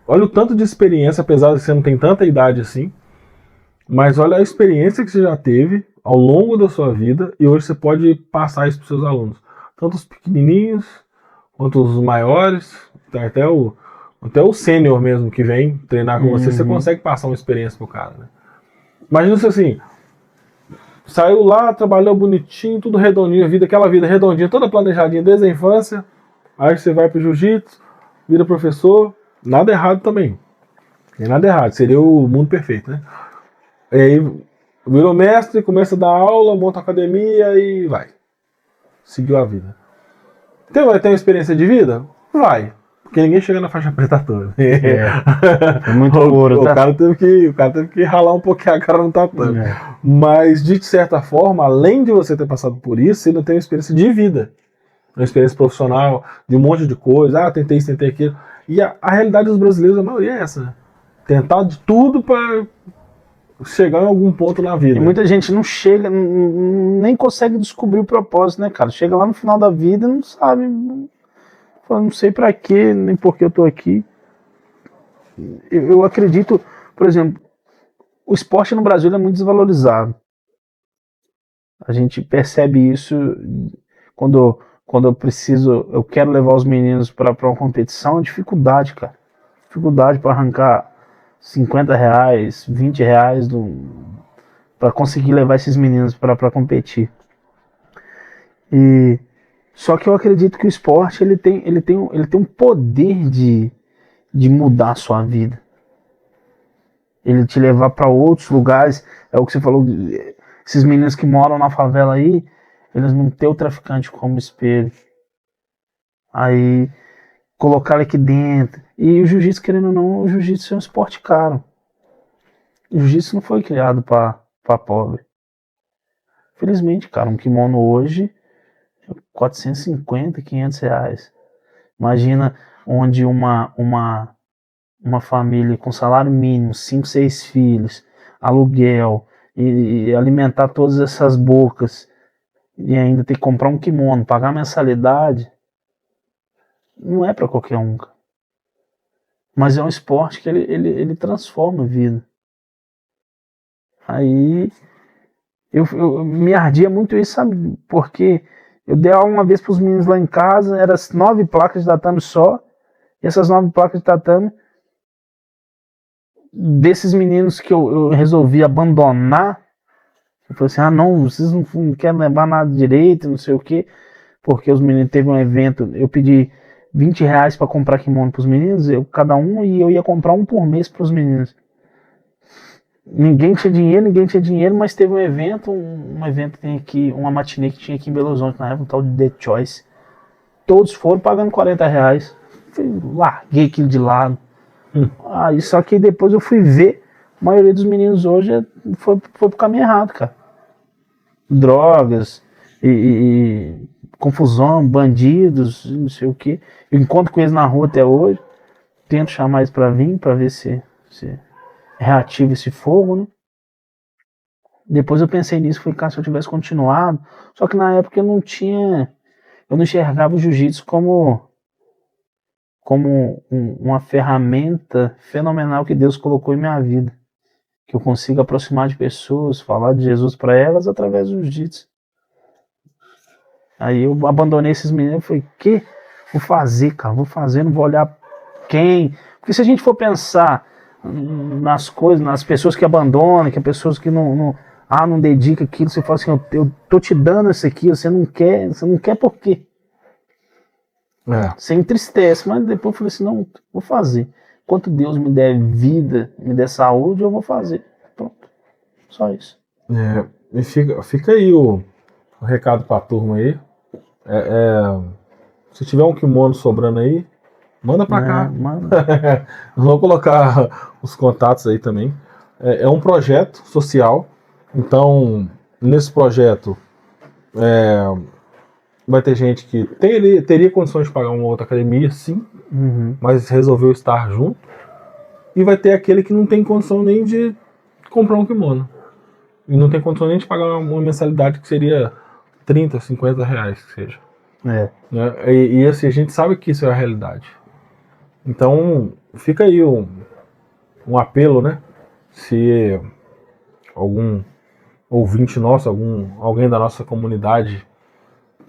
Speaker 1: olha o tanto de experiência, apesar de você não ter tanta idade assim, mas olha a experiência que você já teve ao longo da sua vida, e hoje você pode passar isso para os seus alunos, tanto os pequenininhos quanto os maiores, até o sênior mesmo que vem treinar com você consegue passar uma experiência pro cara, né? Imagina se assim, saiu lá, trabalhou bonitinho, tudo redondinho, aquela vida redondinha, toda planejadinha desde a infância, aí você vai pro jiu-jitsu, vira professor, nada errado também. Tem nada errado, seria o mundo perfeito, né? E aí virou mestre, começa a dar aula, monta academia e vai. Seguiu a vida. Então vai ter uma experiência de vida? Vai. Porque ninguém chega na faixa preta toda.
Speaker 2: É muito ouro, tá?
Speaker 1: O cara teve que ralar um pouquinho a cara no tatame. Mas, de certa forma, além de você ter passado por isso, você ainda tem uma experiência de vida. Uma experiência profissional, de um monte de coisa. Ah, tentei isso, tentei aquilo. E a realidade dos brasileiros, a maioria é essa, né? Tentar de tudo para chegar em algum ponto na vida.
Speaker 2: E muita gente não chega, nem consegue descobrir o propósito, né, cara? Chega lá no final da vida e não sabe... não sei pra quê, nem por que eu tô aqui. Eu acredito, por exemplo, o esporte no Brasil é muito desvalorizado. A gente percebe isso quando eu quero levar os meninos para uma competição, dificuldade, cara. Dificuldade para arrancar R$50, R$20 para conseguir levar esses meninos para competir. Só que eu acredito que o esporte ele tem um poder de mudar a sua vida. Ele te levar para outros lugares. É o que você falou, esses meninos que moram na favela aí, eles não têm o traficante como espelho. Aí colocar aqui dentro. E o jiu-jitsu, querendo ou não, o jiu-jitsu é um esporte caro. O jiu-jitsu não foi criado para pobre. Felizmente, cara, um kimono hoje é 450, 500 reais. Imagina onde uma família com salário mínimo, 5, 6 filhos, aluguel, e alimentar todas essas bocas, e ainda ter que comprar um kimono, pagar mensalidade, não é para qualquer um. Mas é um esporte que ele transforma a vida. Aí eu me ardia muito isso, sabe? Porque eu dei aula uma vez para os meninos lá em casa, eram 9 placas de tatame só, e essas 9 placas de tatame, desses meninos que eu resolvi abandonar, eu falei assim, não, vocês não querem levar nada direito, não sei o quê, porque os meninos teve um evento, eu pedi 20 reais para comprar kimono para os meninos, cada um, e eu ia comprar um por mês para os meninos. Ninguém tinha dinheiro, mas teve um evento que tem aqui, uma matinê que tinha aqui em Belo Horizonte na época, um tal de The Choice. Todos foram pagando 40 reais. Larguei aquilo de lado. Só que depois eu fui ver, a maioria dos meninos hoje foi pro caminho errado, cara. Drogas e confusão, bandidos, não sei o que. Eu encontro com eles na rua até hoje, tento chamar eles pra vir, pra ver se reativa esse fogo, né? Depois eu pensei nisso, falei, cara, se eu tivesse continuado, só que na época eu não enxergava o jiu-jitsu como uma ferramenta fenomenal que Deus colocou em minha vida, que eu consigo aproximar de pessoas, falar de Jesus para elas através do jiu-jitsu. Aí eu abandonei esses meninos, falei, vou fazer, cara, não vou olhar quem, porque se a gente for pensar nas coisas, nas pessoas que abandonam, que as pessoas que não dedica aquilo, você fala assim, eu tô te dando isso aqui, você não quer por quê? Você entristece, mas depois eu falei assim, não, vou fazer. Enquanto Deus me der vida, me der saúde, eu vou fazer. Pronto, só isso.
Speaker 1: E fica aí o recado pra turma aí. Se tiver um kimono sobrando aí, manda pra cá.
Speaker 2: Manda.
Speaker 1: Vou colocar os contatos aí também. É um projeto social. Então, nesse projeto, vai ter gente que teria condições de pagar uma outra academia, sim, mas resolveu estar junto. E vai ter aquele que não tem condição nem de comprar um kimono. E não tem condição nem de pagar uma mensalidade que seria 30, 50 reais, que seja. Né? E assim, a gente sabe que isso é a realidade. Então, fica aí um apelo, né? Se algum ouvinte nosso, alguém da nossa comunidade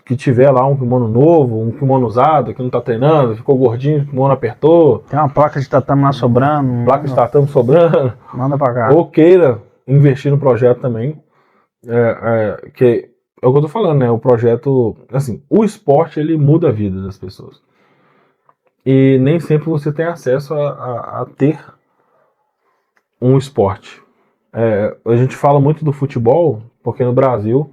Speaker 1: que tiver lá um kimono novo, um kimono usado, que não tá treinando, ficou gordinho, o kimono apertou.
Speaker 2: Tem uma placa de tatame lá sobrando.
Speaker 1: Placa de tatame sobrando.
Speaker 2: Manda pra cá.
Speaker 1: Ou queira investir no projeto também. Que é o que eu tô falando, né? O projeto, assim, o esporte, ele muda a vida das pessoas. E nem sempre você tem acesso a ter um esporte. A gente fala muito do futebol, porque no Brasil,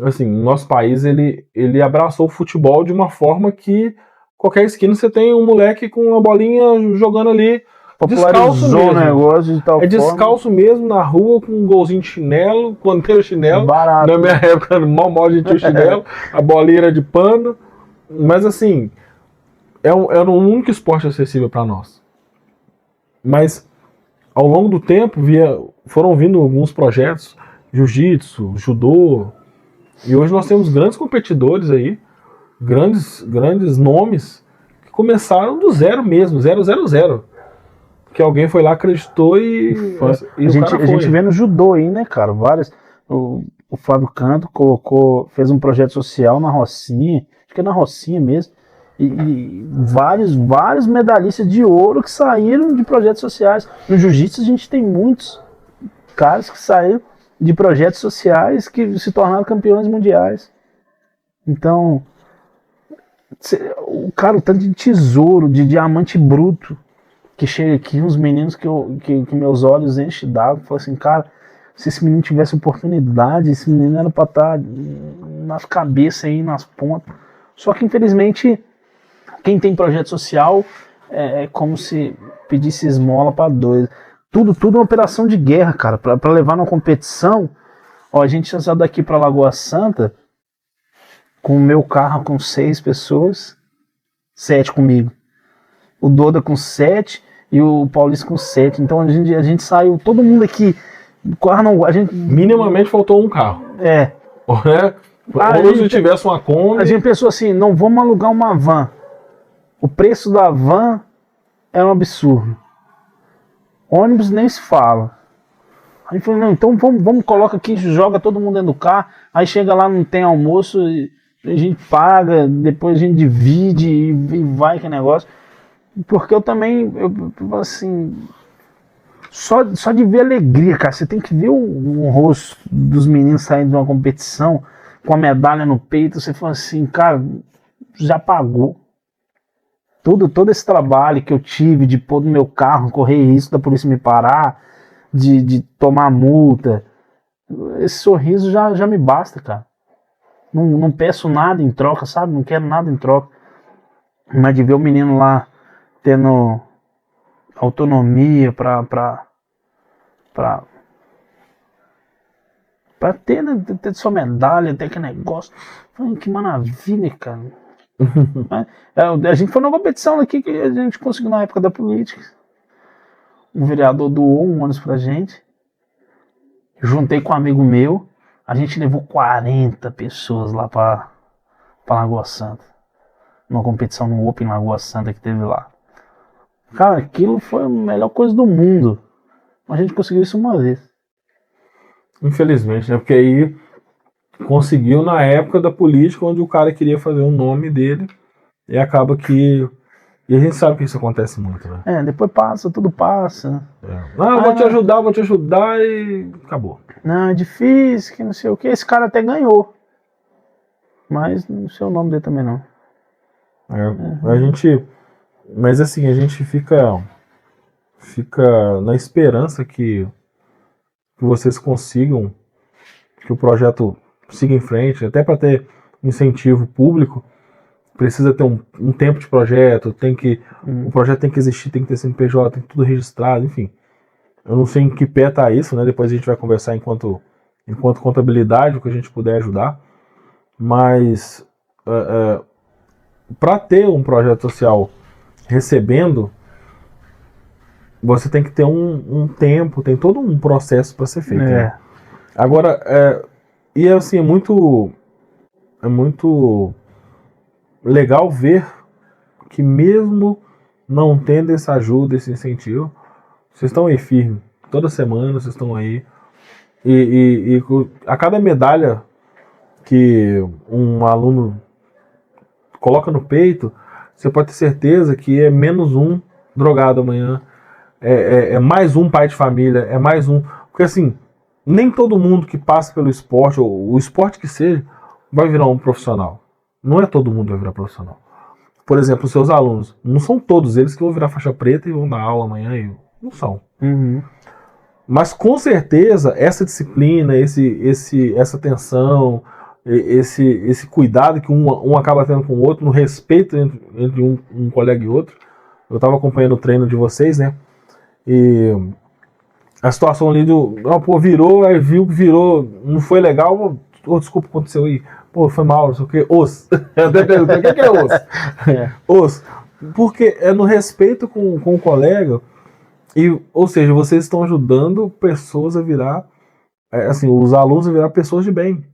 Speaker 1: assim, no nosso país, ele abraçou o futebol de uma forma que qualquer esquina você tem um moleque com uma bolinha jogando ali, descalço mesmo.
Speaker 2: Negócio de tal
Speaker 1: descalço mesmo na rua, com um golzinho de chinelo, quando tem o chinelo.
Speaker 2: Barato.
Speaker 1: Na minha época, mal a gente tinha o chinelo, a bolinha era de pano. Mas assim, era um único esporte acessível para nós. Mas ao longo do tempo foram vindo alguns projetos, jiu-jitsu, judô, e hoje nós temos grandes competidores aí, grandes nomes, que começaram do zero mesmo, 000. Que alguém foi lá, acreditou e
Speaker 2: a gente vê no judô aí, né, cara? O Fábio Canto fez um projeto social na Rocinha, acho que é na Rocinha mesmo, e vários medalhistas de ouro que saíram de projetos sociais. No jiu-jitsu a gente tem muitos caras que saíram de projetos sociais que se tornaram campeões mundiais. Então, O cara, o tanto de tesouro, de diamante bruto, que chega aqui, uns meninos que meus olhos enchem d'água, falam assim, cara, se esse menino tivesse oportunidade, esse menino era pra estar nas cabeças aí, nas pontas. Só que, infelizmente, quem tem projeto social é como se pedisse esmola pra dois. Tudo é uma operação de guerra, cara, pra levar numa competição. Ó, a gente já saiu daqui pra Lagoa Santa com o meu carro com 6 pessoas, 7 comigo. O Doda com 7 e o Paulista com 7. Então a gente saiu, todo mundo aqui. A gente,
Speaker 1: minimamente faltou um carro.
Speaker 2: É.
Speaker 1: Ou se tivesse uma Kombi.
Speaker 2: A gente pensou assim, não vamos alugar uma van. O preço da van é um absurdo. Ônibus nem se fala. A gente falou, não, então vamos coloca aqui, joga todo mundo dentro do carro. Aí chega lá, não tem almoço, a gente paga, depois a gente divide e vai que negócio. Porque eu também, assim, só de ver alegria, cara, você tem que ver o rosto dos meninos saindo de uma competição com a medalha no peito, você fala assim, cara, já pagou. Todo esse trabalho que eu tive de pôr no meu carro, correr risco da polícia me parar, de tomar multa, esse sorriso já me basta, cara. Não peço nada em troca, sabe? Não quero nada em troca. Mas de ver o menino lá tendo autonomia pra ter, né, ter sua medalha, ter aquele negócio. Ai, que maravilha, cara. A gente foi numa competição aqui que a gente conseguiu na época da política. Um vereador doou um ônibus pra gente. Juntei com um amigo meu. A gente levou 40 pessoas lá pra Lagoa Santa. Numa competição no Open Lagoa Santa que teve lá. Cara, aquilo foi a melhor coisa do mundo. A gente conseguiu isso uma vez.
Speaker 1: Infelizmente, né? Porque aí conseguiu na época da política, onde o cara queria fazer o nome dele. E acaba que... E a gente sabe que isso acontece muito, né?
Speaker 2: Depois passa, tudo passa.
Speaker 1: Não, vou te ajudar e acabou.
Speaker 2: Não, é difícil, que não sei o que. Esse cara até ganhou. Mas não sei o nome dele também, não.
Speaker 1: A gente... Mas assim, a gente fica na esperança que vocês consigam, que o projeto siga em frente, até para ter incentivo público, precisa ter um tempo de projeto, o projeto tem que existir, tem que ter CNPJ, tem que tudo registrado, enfim. Eu não sei em que pé tá isso, né? Depois a gente vai conversar enquanto contabilidade, o que a gente puder ajudar. Mas para ter um projeto social recebendo, você tem que ter um tempo, tem todo um processo para ser feito. Né? Agora, e assim, é muito legal ver que mesmo não tendo essa ajuda, esse incentivo, vocês estão aí firme. Toda semana vocês estão aí. E a cada medalha que um aluno coloca no peito, você pode ter certeza que é menos um drogado amanhã. É mais um pai de família, é mais um... Porque assim, nem todo mundo que passa pelo esporte, ou o esporte que seja, vai virar um profissional. Não é todo mundo que vai virar profissional. Por exemplo, os seus alunos, não são todos eles que vão virar faixa preta e vão dar aula amanhã. Não são.
Speaker 2: Uhum.
Speaker 1: Mas com certeza, essa disciplina, essa atenção, esse cuidado que um acaba tendo com o outro, no respeito entre um colega e outro. Eu estava acompanhando o treino de vocês, né? E a situação ali virou, aí viu que virou, não foi legal, desculpa, aconteceu aí, foi mal, não sei o que, os. Eu até perguntei, o que é os? Os. Porque é no respeito com o colega, ou seja, vocês estão ajudando pessoas a virar, os alunos a virar pessoas de bem.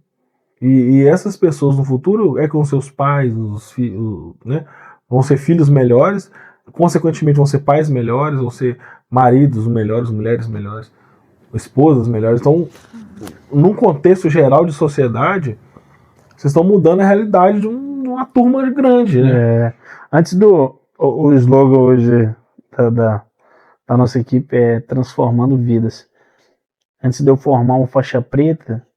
Speaker 1: E essas pessoas no futuro com seus pais, os filhos, né? Vão ser filhos melhores, consequentemente vão ser pais melhores, vão ser maridos melhores, mulheres melhores, esposas melhores. Então, num contexto geral de sociedade, vocês estão mudando a realidade de uma turma grande, né?
Speaker 2: Antes o slogan hoje da nossa equipe é transformando vidas. Antes de eu formar um faixa preta,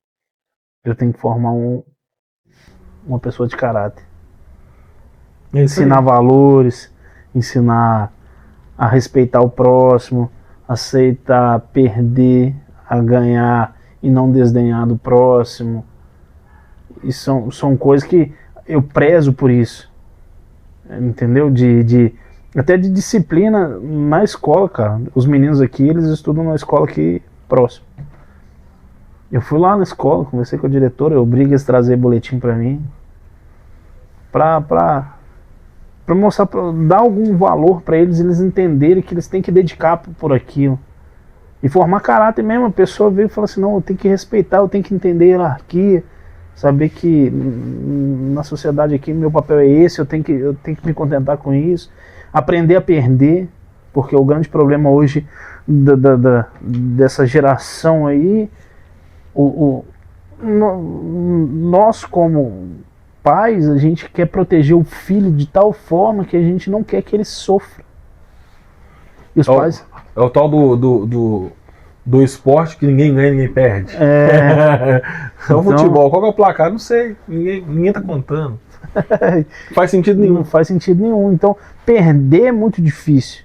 Speaker 2: eu tenho que formar uma pessoa de caráter. Ensinar valores, ensinar a respeitar o próximo, aceitar perder, a ganhar e não desdenhar do próximo. E são coisas que eu prezo por isso. Entendeu? Até de disciplina na escola, cara. Os meninos aqui, eles estudam na escola aqui próximo. Eu fui lá na escola, conversei com a diretora, eu obrigo eles a trazer boletim pra mim. Pra mostrar, pra dar algum valor pra eles entenderem que eles têm que dedicar por aquilo. E formar caráter mesmo. A pessoa veio e fala assim, não, eu tenho que respeitar, eu tenho que entender a hierarquia. Saber que na sociedade aqui meu papel é esse, eu tenho que me contentar com isso. Aprender a perder, porque o grande problema hoje dessa geração aí, nós como pais, a gente quer proteger o filho de tal forma que a gente não quer que ele sofra. E os pais...
Speaker 1: É o tal do esporte que ninguém ganha, ninguém perde. Então, futebol, qual que é o placar? Não sei, ninguém tá contando. Não faz sentido nenhum.
Speaker 2: Não faz sentido nenhum. Então, perder é muito difícil.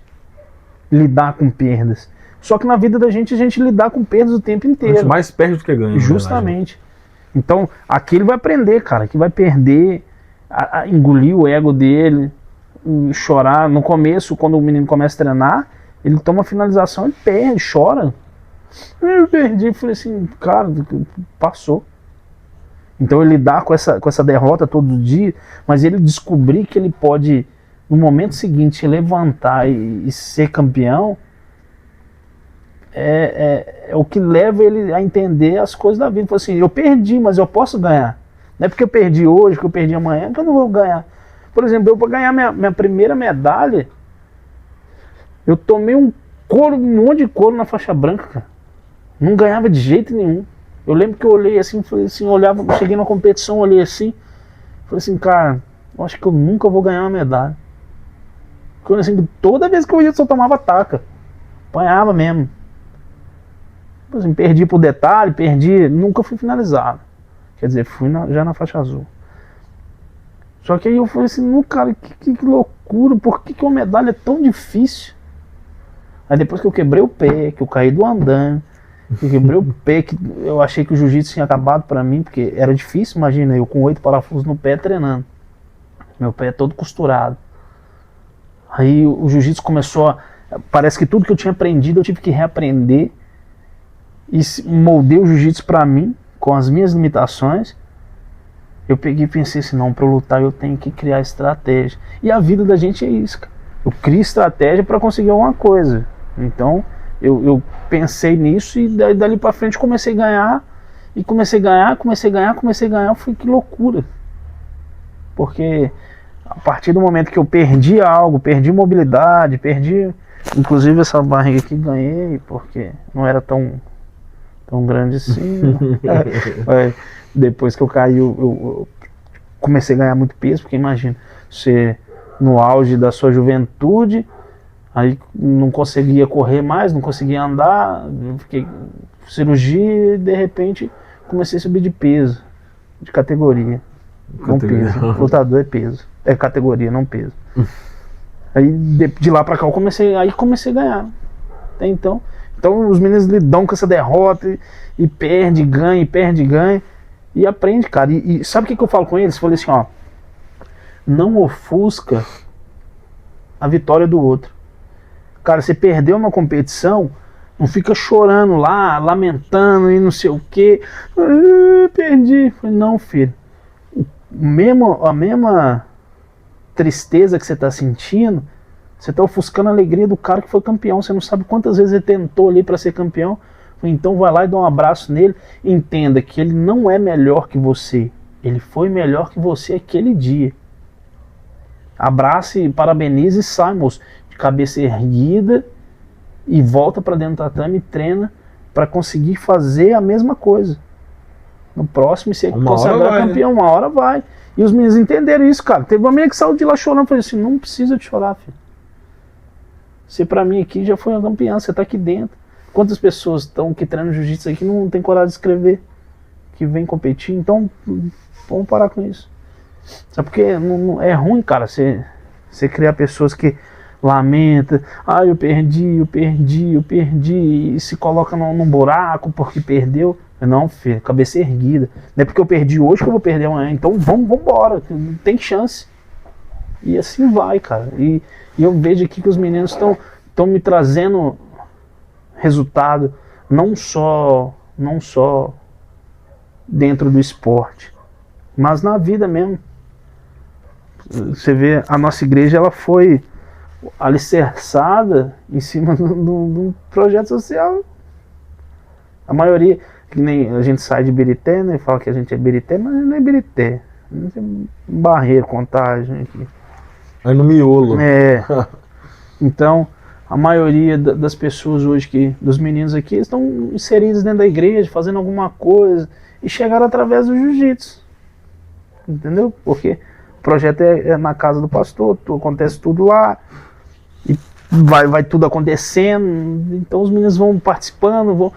Speaker 2: Lidar com perdas. Só que na vida da gente, a gente lidar com perdas o tempo inteiro. A gente
Speaker 1: mais perde do que ganha.
Speaker 2: Justamente. Então, aqui ele vai aprender, cara. Que vai perder, a engolir o ego dele, chorar. No começo, quando o menino começa a treinar, ele toma a finalização, ele perde, chora. Eu perdi, falei assim, cara, passou. Então ele lidar com essa derrota todo dia, mas ele descobrir que ele pode, no momento seguinte, levantar e ser campeão, é o que leva ele a entender as coisas da vida. Ele falou assim, eu perdi, mas eu posso ganhar. Não é porque eu perdi hoje, que eu perdi amanhã, que eu não vou ganhar. Por exemplo, eu para ganhar minha primeira medalha, eu tomei um monte de couro na faixa branca, cara. Não ganhava de jeito nenhum. Eu lembro que eu olhei assim, falei assim, olhava, cheguei na competição, olhei assim, falei assim, cara, eu acho que eu nunca vou ganhar uma medalha. Porque assim, toda vez que eu ia, eu só tomava taca. Apanhava mesmo. Assim, perdi por detalhe, nunca fui finalizado. Quer dizer, fui já na faixa azul. Só que aí eu falei assim, não, cara, que loucura, por que uma medalha é tão difícil? Aí depois que eu quebrei o pé, que eu caí do andame, que eu quebrei o pé, que eu achei que o jiu-jitsu tinha acabado pra mim, porque era difícil, imagina, eu com 8 parafusos no pé treinando. Meu pé todo costurado. Aí o jiu-jitsu começou parece que tudo que eu tinha aprendido eu tive que reaprender. E moldei o jiu-jitsu pra mim, com as minhas limitações. Eu peguei e pensei assim, não, pra eu lutar eu tenho que criar estratégia. E a vida da gente é isso, cara. Eu crio estratégia pra conseguir alguma coisa. Então, eu pensei nisso e dali pra frente comecei a ganhar. E comecei a ganhar, foi que loucura. Porque a partir do momento que eu perdi algo, perdi mobilidade, inclusive essa barriga aqui ganhei, porque não era tão grande assim. Depois que eu caí, eu comecei a ganhar muito peso, porque imagina, você no auge da sua juventude, aí não conseguia correr mais, não conseguia andar, fiquei cirurgia e de repente comecei a subir de peso, de categoria. Não peso. Lutador é peso. É categoria, não peso. Aí de lá pra cá eu comecei a ganhar. Até então os meninos lidam com essa derrota e perde, ganha. E aprende, cara. E sabe o que eu falo com eles? Eu falei assim, ó, não ofusca a vitória do outro. Cara, você perdeu uma competição, não fica chorando lá, lamentando e não sei o que. Perdi. Eu falei, não, filho. A mesma tristeza que você está sentindo, você está ofuscando a alegria do cara que foi campeão. Você não sabe quantas vezes ele tentou ali para ser campeão. Então vai lá e dá um abraço nele. Entenda que ele não é melhor que você. Ele foi melhor que você aquele dia. Abrace, parabenize e sai, moço. De cabeça erguida e volta para dentro do tatame e treina para conseguir fazer a mesma coisa. No próximo, se ele consagrar campeão, uma hora vai. E os meninos entenderam isso, cara. Teve uma menina que saiu de lá chorando. Eu falei assim, não precisa de chorar, filho. Você pra mim aqui já foi uma campeã, você tá aqui dentro. Quantas pessoas estão que treinam jiu-jitsu aqui não tem coragem de escrever, que vem competir? Então, vamos parar com isso. Sabe porque é ruim, cara, você criar pessoas que lamentam, eu perdi, e se coloca num buraco porque perdeu. Não, filho, cabeça erguida. Não é porque eu perdi hoje que eu vou perder amanhã, então vamos embora, não tem chance. E assim vai, cara. E eu vejo aqui que os meninos estão me trazendo resultado, não só dentro do esporte, mas na vida mesmo. Você vê, a nossa igreja ela foi alicerçada em cima de um projeto social. A maioria, que nem a gente sai de Birité, né, fala que a gente é Birité, mas não é Birité. A gente é Barreiro, Contagem aqui.
Speaker 1: Aí no miolo.
Speaker 2: Então, a maioria das pessoas hoje, dos meninos aqui, estão inseridos dentro da igreja, fazendo alguma coisa, e chegaram através do jiu-jitsu. Entendeu? Porque o projeto é na casa do pastor, acontece tudo lá, e vai tudo acontecendo, então os meninos vão participando,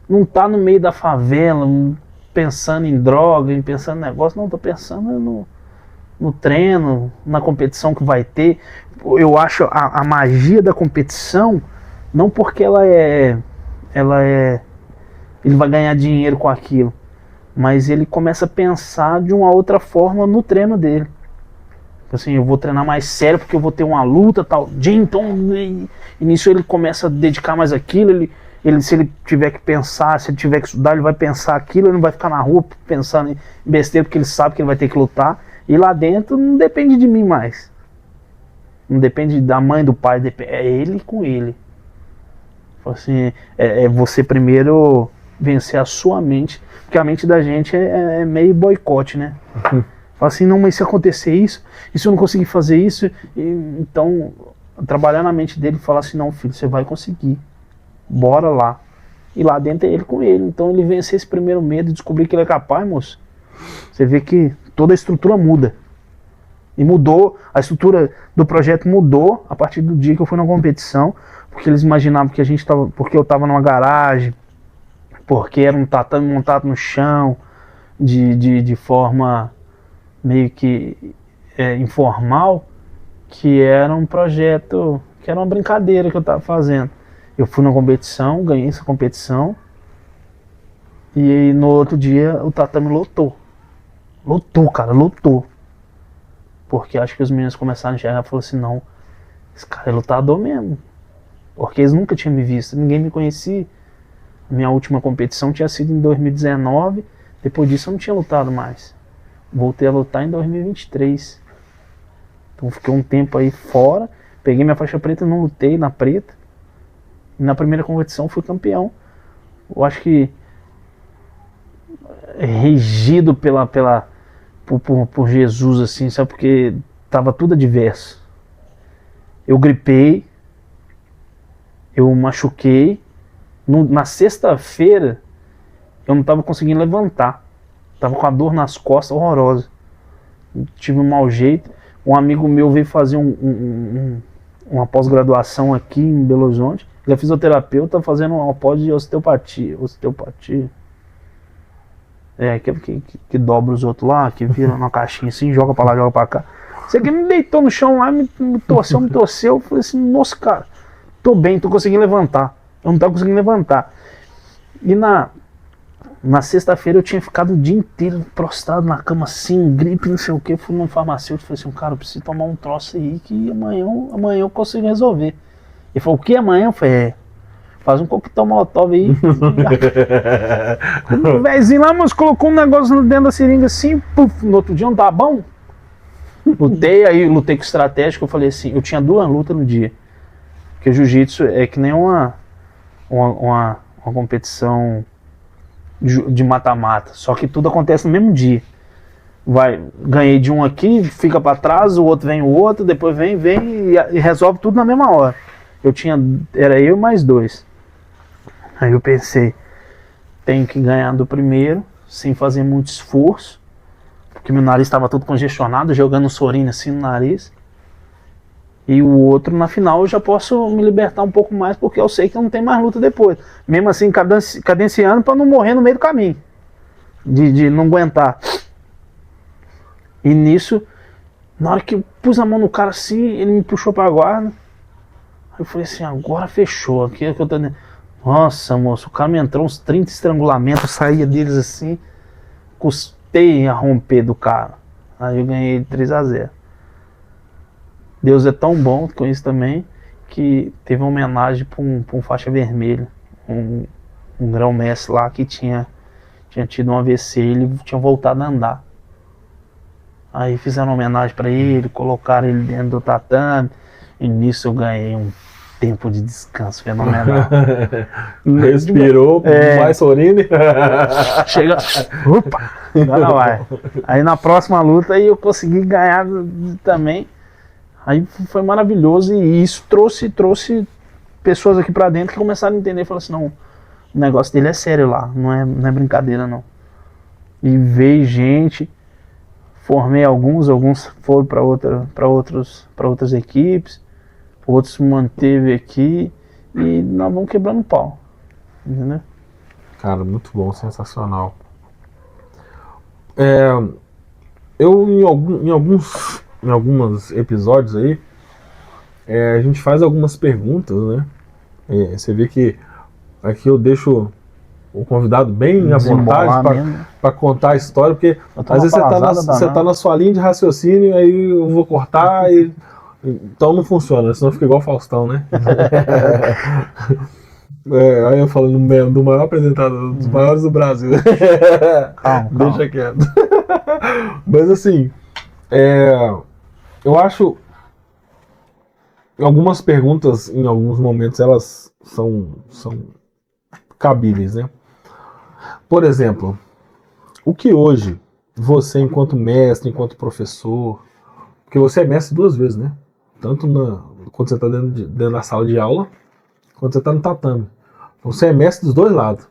Speaker 2: não tá no meio da favela, pensando em droga, pensando em negócio, não, tô pensando no treino, na competição que vai ter. Eu acho a magia da competição, não porque ele vai ganhar dinheiro com aquilo, mas ele começa a pensar de uma outra forma no treino dele. Assim, eu vou treinar mais sério porque eu vou ter uma luta, tal dia, então e nisso ele começa a dedicar mais aquilo, se ele tiver que pensar, se ele tiver que estudar, ele vai pensar aquilo, ele não vai ficar na rua pensando em besteira, porque ele sabe que ele vai ter que lutar. E lá dentro não depende de mim mais. Não depende da mãe, do pai, é ele com ele. Assim, é você primeiro vencer a sua mente, porque a mente da gente é meio boicote, né? Fala assim, não, mas se acontecer isso, e se eu não conseguir fazer isso, então trabalhar na mente dele e falar assim, não, filho, você vai conseguir. Bora lá. E lá dentro é ele com ele. Então ele vencer esse primeiro medo e descobrir que ele é capaz, moço. Você vê que toda a estrutura muda. E mudou, a estrutura do projeto mudou a partir do dia que eu fui na competição, porque eles imaginavam que porque eu estava numa garagem, porque era um tatame montado no chão, de forma meio que informal, que era um projeto, que era uma brincadeira que eu estava fazendo. Eu fui na competição, ganhei essa competição, e no outro dia o tatame lotou. Lotou, cara, lotou. Porque acho que os meninos começaram a enxergar e falaram assim, não, esse cara é lutador mesmo. Porque eles nunca tinham me visto, ninguém me conhecia. Minha última competição tinha sido em 2019, depois disso eu não tinha lutado mais. Voltei a lutar em 2023. Então fiquei um tempo aí fora, peguei minha faixa preta e não lutei na preta. E na primeira competição fui campeão. Eu acho que regido por Jesus, assim, sabe? Porque tava tudo adverso. Eu gripei, eu machuquei. Na sexta-feira eu não tava conseguindo levantar. Tava com a dor nas costas horrorosa. Tive um mau jeito. Um amigo meu veio fazer uma pós-graduação aqui em Belo Horizonte. Ele é fisioterapeuta, fazendo uma pós de osteopatia. Que dobra os outros lá, que vira uma caixinha assim, joga pra lá, joga pra cá. Você que me deitou no chão lá, me torceu. Eu falei assim, nossa, cara, tô bem, tô conseguindo levantar. Eu não tava conseguindo levantar. E na sexta-feira eu tinha ficado o dia inteiro prostrado na cama assim, gripe, não sei o que. Fui num farmacêutico e falei assim, cara, eu preciso tomar um troço aí que amanhã eu consigo resolver. Ele falou, o que amanhã? Eu falei, faz um coquetel molotov aí. O velhinho lá, mas colocou um negócio dentro da seringa assim, puf, no outro dia não tá bom. Lutei com estratégico, eu falei assim, eu tinha 2 lutas no dia. Porque o jiu-jitsu é que nem uma competição de mata-mata, só que tudo acontece no mesmo dia. Ganhei de um aqui, fica pra trás, o outro vem o outro, depois vem e resolve tudo na mesma hora. Era eu mais 2. Aí eu pensei, tenho que ganhar do primeiro, sem fazer muito esforço, porque meu nariz estava todo congestionado, jogando um sorino assim no nariz. E o outro, na final, eu já posso me libertar um pouco mais, porque eu sei que não tem mais luta depois. Mesmo assim, cadenciando para não morrer no meio do caminho, de não aguentar. E nisso, na hora que eu pus a mão no cara assim, ele me puxou pra guarda. Aí eu falei assim, agora fechou. Aqui é que eu tô... Nossa, moço, o cara me entrou uns 30 estrangulamentos, eu saía deles assim, custei a romper do cara. Aí eu ganhei de 3-0. Deus é tão bom com isso também, que teve uma homenagem pra um faixa vermelha, um grão-mestre lá que tinha tido um AVC, ele tinha voltado a andar. Aí fizeram uma homenagem pra ele, colocaram ele dentro do tatame, e nisso eu ganhei um tempo de descanso fenomenal.
Speaker 1: Respirou, mais sorrindo.
Speaker 2: Chega, opa, agora vai. Aí na próxima luta aí eu consegui ganhar também. Aí foi maravilhoso e isso trouxe pessoas aqui pra dentro que começaram a entender, falaram assim, não, o negócio dele é sério lá, não é brincadeira não. E veio gente, formei alguns foram para outras equipes, outros manteve aqui e nós vamos quebrando pau, entendeu?
Speaker 1: Cara, muito bom, sensacional. Eu em alguns episódios aí, a gente faz algumas perguntas, né? Você vê que aqui eu deixo o convidado bem à vontade para contar a história, porque às vezes você tá na sua linha de raciocínio, aí eu vou cortar e então não funciona, senão fica igual o Faustão, né? Aí eu falo do maior apresentador, dos maiores do Brasil. Calma. Deixa quieto. Mas assim, eu acho algumas perguntas, em alguns momentos, elas são cabíveis, né? Por exemplo, o que hoje você, enquanto mestre, enquanto professor, porque você é mestre 2 vezes, né? Tanto quando você está dentro da sala de aula, quando você está no tatame. Então, você é mestre dos 2 lados.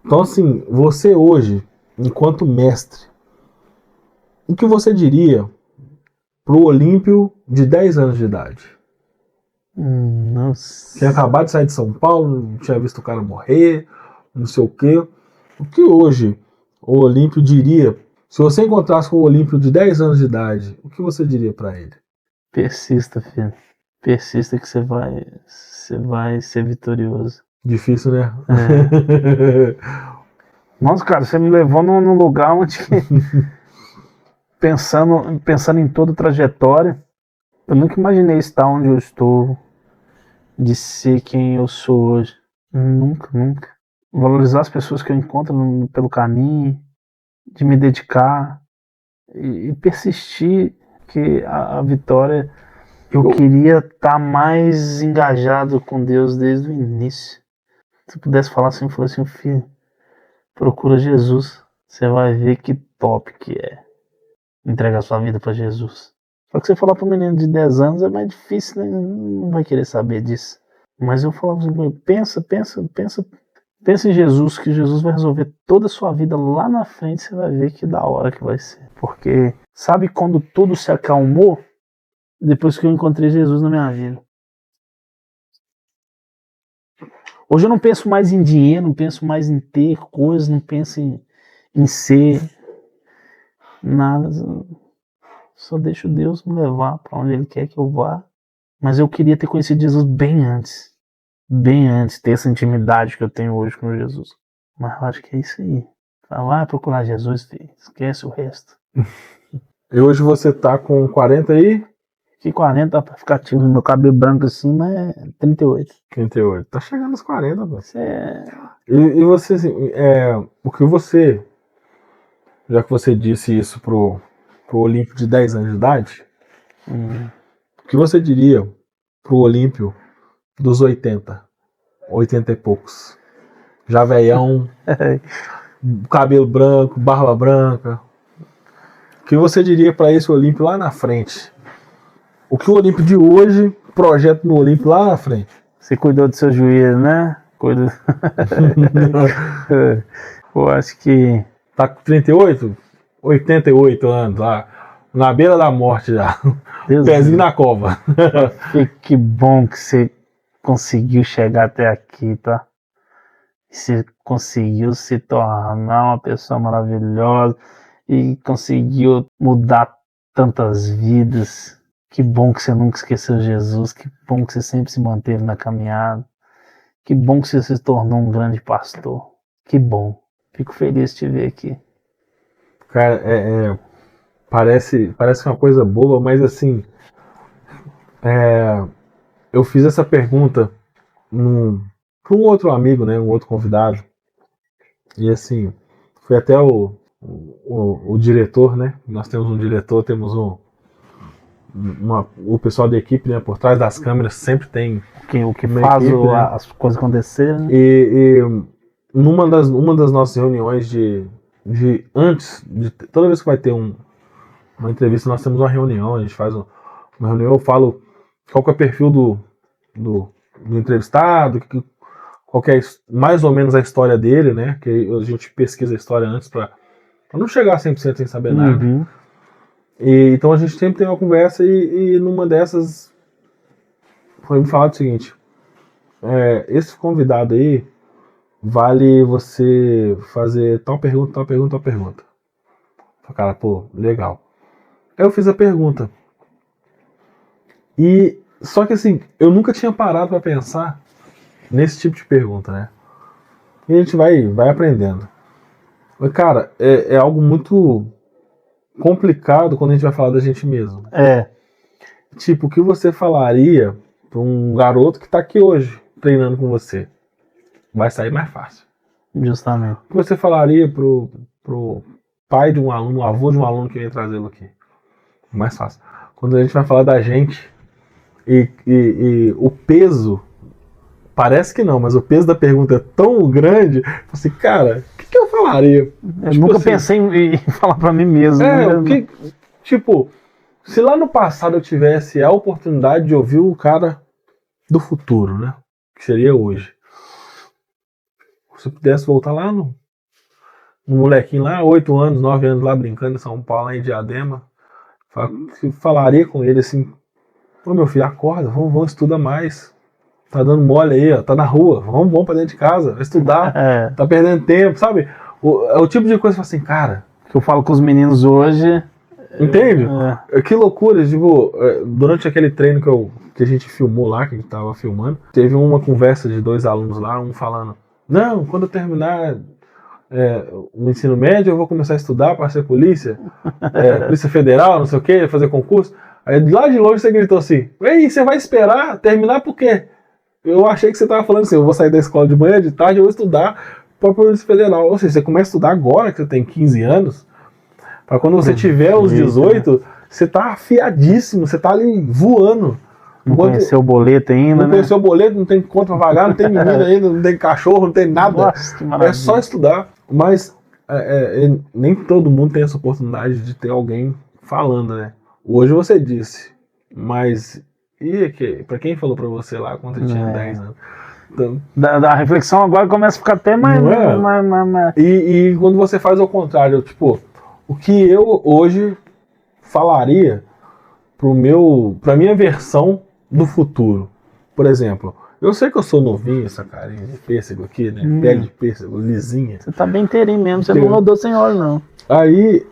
Speaker 1: Então, assim, você hoje, enquanto mestre, o que você diria para o Olímpio de 10 anos de idade?
Speaker 2: Nossa.
Speaker 1: Tinha acabado de sair de São Paulo, não tinha visto o cara morrer, não sei o quê. O que hoje o Olímpio diria, se você encontrasse com o Olímpio de 10 anos de idade, o que você diria para ele?
Speaker 2: Persista, filho. Persista que você vai ser vitorioso.
Speaker 1: Difícil, né?
Speaker 2: Nossa, cara, você me levou num lugar onde pensando em toda a trajetória, eu nunca imaginei estar onde eu estou, de ser quem eu sou hoje. Nunca. Valorizar as pessoas que eu encontro pelo caminho, de me dedicar e persistir, que a vitória, eu queria estar mais engajado com Deus desde o início. Se eu pudesse falar assim, eu falei assim, filho, procura Jesus, você vai ver que top que é entregar sua vida para Jesus. Só que você falar para um menino de 10 anos é mais difícil, né? Não vai querer saber disso. Mas eu falava assim, pensa em Jesus, que Jesus vai resolver toda a sua vida lá na frente, você vai ver que da hora que vai ser. Porque sabe quando tudo se acalmou? Depois que eu encontrei Jesus na minha vida. Hoje eu não penso mais em dinheiro, não penso mais em ter coisas, não penso em ser nada. Só deixo Deus me levar para onde Ele quer que eu vá. Mas eu queria ter conhecido Jesus bem antes. Bem antes, ter essa intimidade que eu tenho hoje com Jesus. Mas eu acho que é isso aí. Vai procurar Jesus, filho. Esquece o resto.
Speaker 1: E hoje você tá com 40 aí?
Speaker 2: Que 40 pra ficar ativo no meu cabelo branco assim, mas é 38.
Speaker 1: 38. Tá chegando aos 40, velho. E você, assim, o que você, já que você disse isso pro Olímpio de 10 anos de idade, o que você diria pro Olímpio dos 80 e poucos? Já velhão, cabelo branco, barba branca. O que você diria para esse Olímpio lá na frente? O que o Olímpio de hoje projeta no Olímpio lá na frente?
Speaker 2: Você cuidou do seu joelho, né? Cuida. Eu acho que...
Speaker 1: Tá com 38? 88 anos lá. Na beira da morte já. Deus pezinho Deus. Na cova.
Speaker 2: Que bom que você conseguiu chegar até aqui, tá? Você conseguiu se tornar uma pessoa maravilhosa. e conseguiu mudar tantas vidas. Que bom que você nunca esqueceu Jesus, que bom que você sempre se manteve na caminhada, que bom que você se tornou um grande pastor, que bom. Fico feliz de te ver aqui.
Speaker 1: Cara, parece uma coisa boba, mas assim, eu fiz essa pergunta para um outro amigo, né, um outro convidado, e assim, foi até o diretor, né, nós temos um diretor, temos o pessoal da equipe, né, por trás das câmeras sempre tem
Speaker 2: O que faz
Speaker 1: equipe, né?
Speaker 2: as coisas acontecerem, né?
Speaker 1: E uma das nossas reuniões toda vez que vai ter uma entrevista, nós temos uma reunião, a gente faz uma reunião, eu falo qual que é o perfil do entrevistado, qual que é mais ou menos a história dele, né? Que a gente pesquisa a história antes para não chegar 100% sem saber nada.
Speaker 2: Uhum.
Speaker 1: E, então a gente sempre tem uma conversa e numa dessas foi me falar o seguinte: esse convidado aí vale você fazer tal pergunta, tal pergunta, tal pergunta. Cara, pô, legal. Aí eu fiz a pergunta. E só que assim, eu nunca tinha parado para pensar nesse tipo de pergunta, né? E a gente vai aprendendo. Mas, cara, é algo muito complicado quando a gente vai falar da gente mesmo. Tipo, o que você falaria para um garoto que tá aqui hoje treinando com você? Vai sair mais fácil.
Speaker 2: Justamente.
Speaker 1: O que você falaria pro pai de um aluno, o avô de um aluno que vem trazê-lo aqui? Mais fácil. Quando a gente vai falar da gente e o peso, parece que não, mas o peso da pergunta é tão grande, assim, cara, o que eu falaria?
Speaker 2: Eu nunca pensei em falar pra mim mesmo.
Speaker 1: Tipo, se lá no passado eu tivesse a oportunidade de ouvir o cara do futuro, né? Que seria hoje. Se eu pudesse voltar lá no molequinho lá, 8 anos, 9 anos lá brincando em São Paulo, lá em Diadema, falaria com ele assim: ô meu filho, acorda, vamos estudar mais. Tá dando mole aí, ó, tá na rua, vamos pra dentro de casa, vai estudar, tá perdendo tempo, sabe? É o tipo de coisa que assim, cara.
Speaker 2: Que eu falo com os meninos hoje.
Speaker 1: Entende? Que loucura, tipo, durante aquele treino que a gente filmou lá, que a gente tava filmando, teve uma conversa de 2 alunos lá, um falando: não, quando eu terminar o ensino médio eu vou começar a estudar para ser polícia federal, não sei o que, fazer concurso. Aí lá de longe você gritou assim: ei, você vai esperar terminar por quê? Eu achei que você tava falando assim: eu vou sair da escola de manhã, de tarde eu vou estudar para a Polícia Federal. Ou seja, você começa a estudar agora que você tem 15 anos, para quando você tiver os 18, você tá afiadíssimo, você tá ali voando.
Speaker 2: Não conheceu o boleto ainda,
Speaker 1: não conheceu o boleto, não tem conta pra pagar, não tem menina ainda, não tem cachorro, não tem nada.
Speaker 2: Nossa, que maravilha.
Speaker 1: É só estudar. Mas nem todo mundo tem essa oportunidade de ter alguém falando, né? Hoje você disse, mas pra quem falou pra você lá quando você tinha 10 anos? Então,
Speaker 2: da reflexão agora começa a ficar até mais...
Speaker 1: E quando você faz ao contrário, tipo, o que eu hoje falaria pra minha versão do futuro? Por exemplo, eu sei que eu sou novinho, essa carinha de pêssego aqui, né? Pele de pêssego, lisinha.
Speaker 2: Você tá bem inteirinho mesmo, você não rodou sem óleo, não.
Speaker 1: Aí,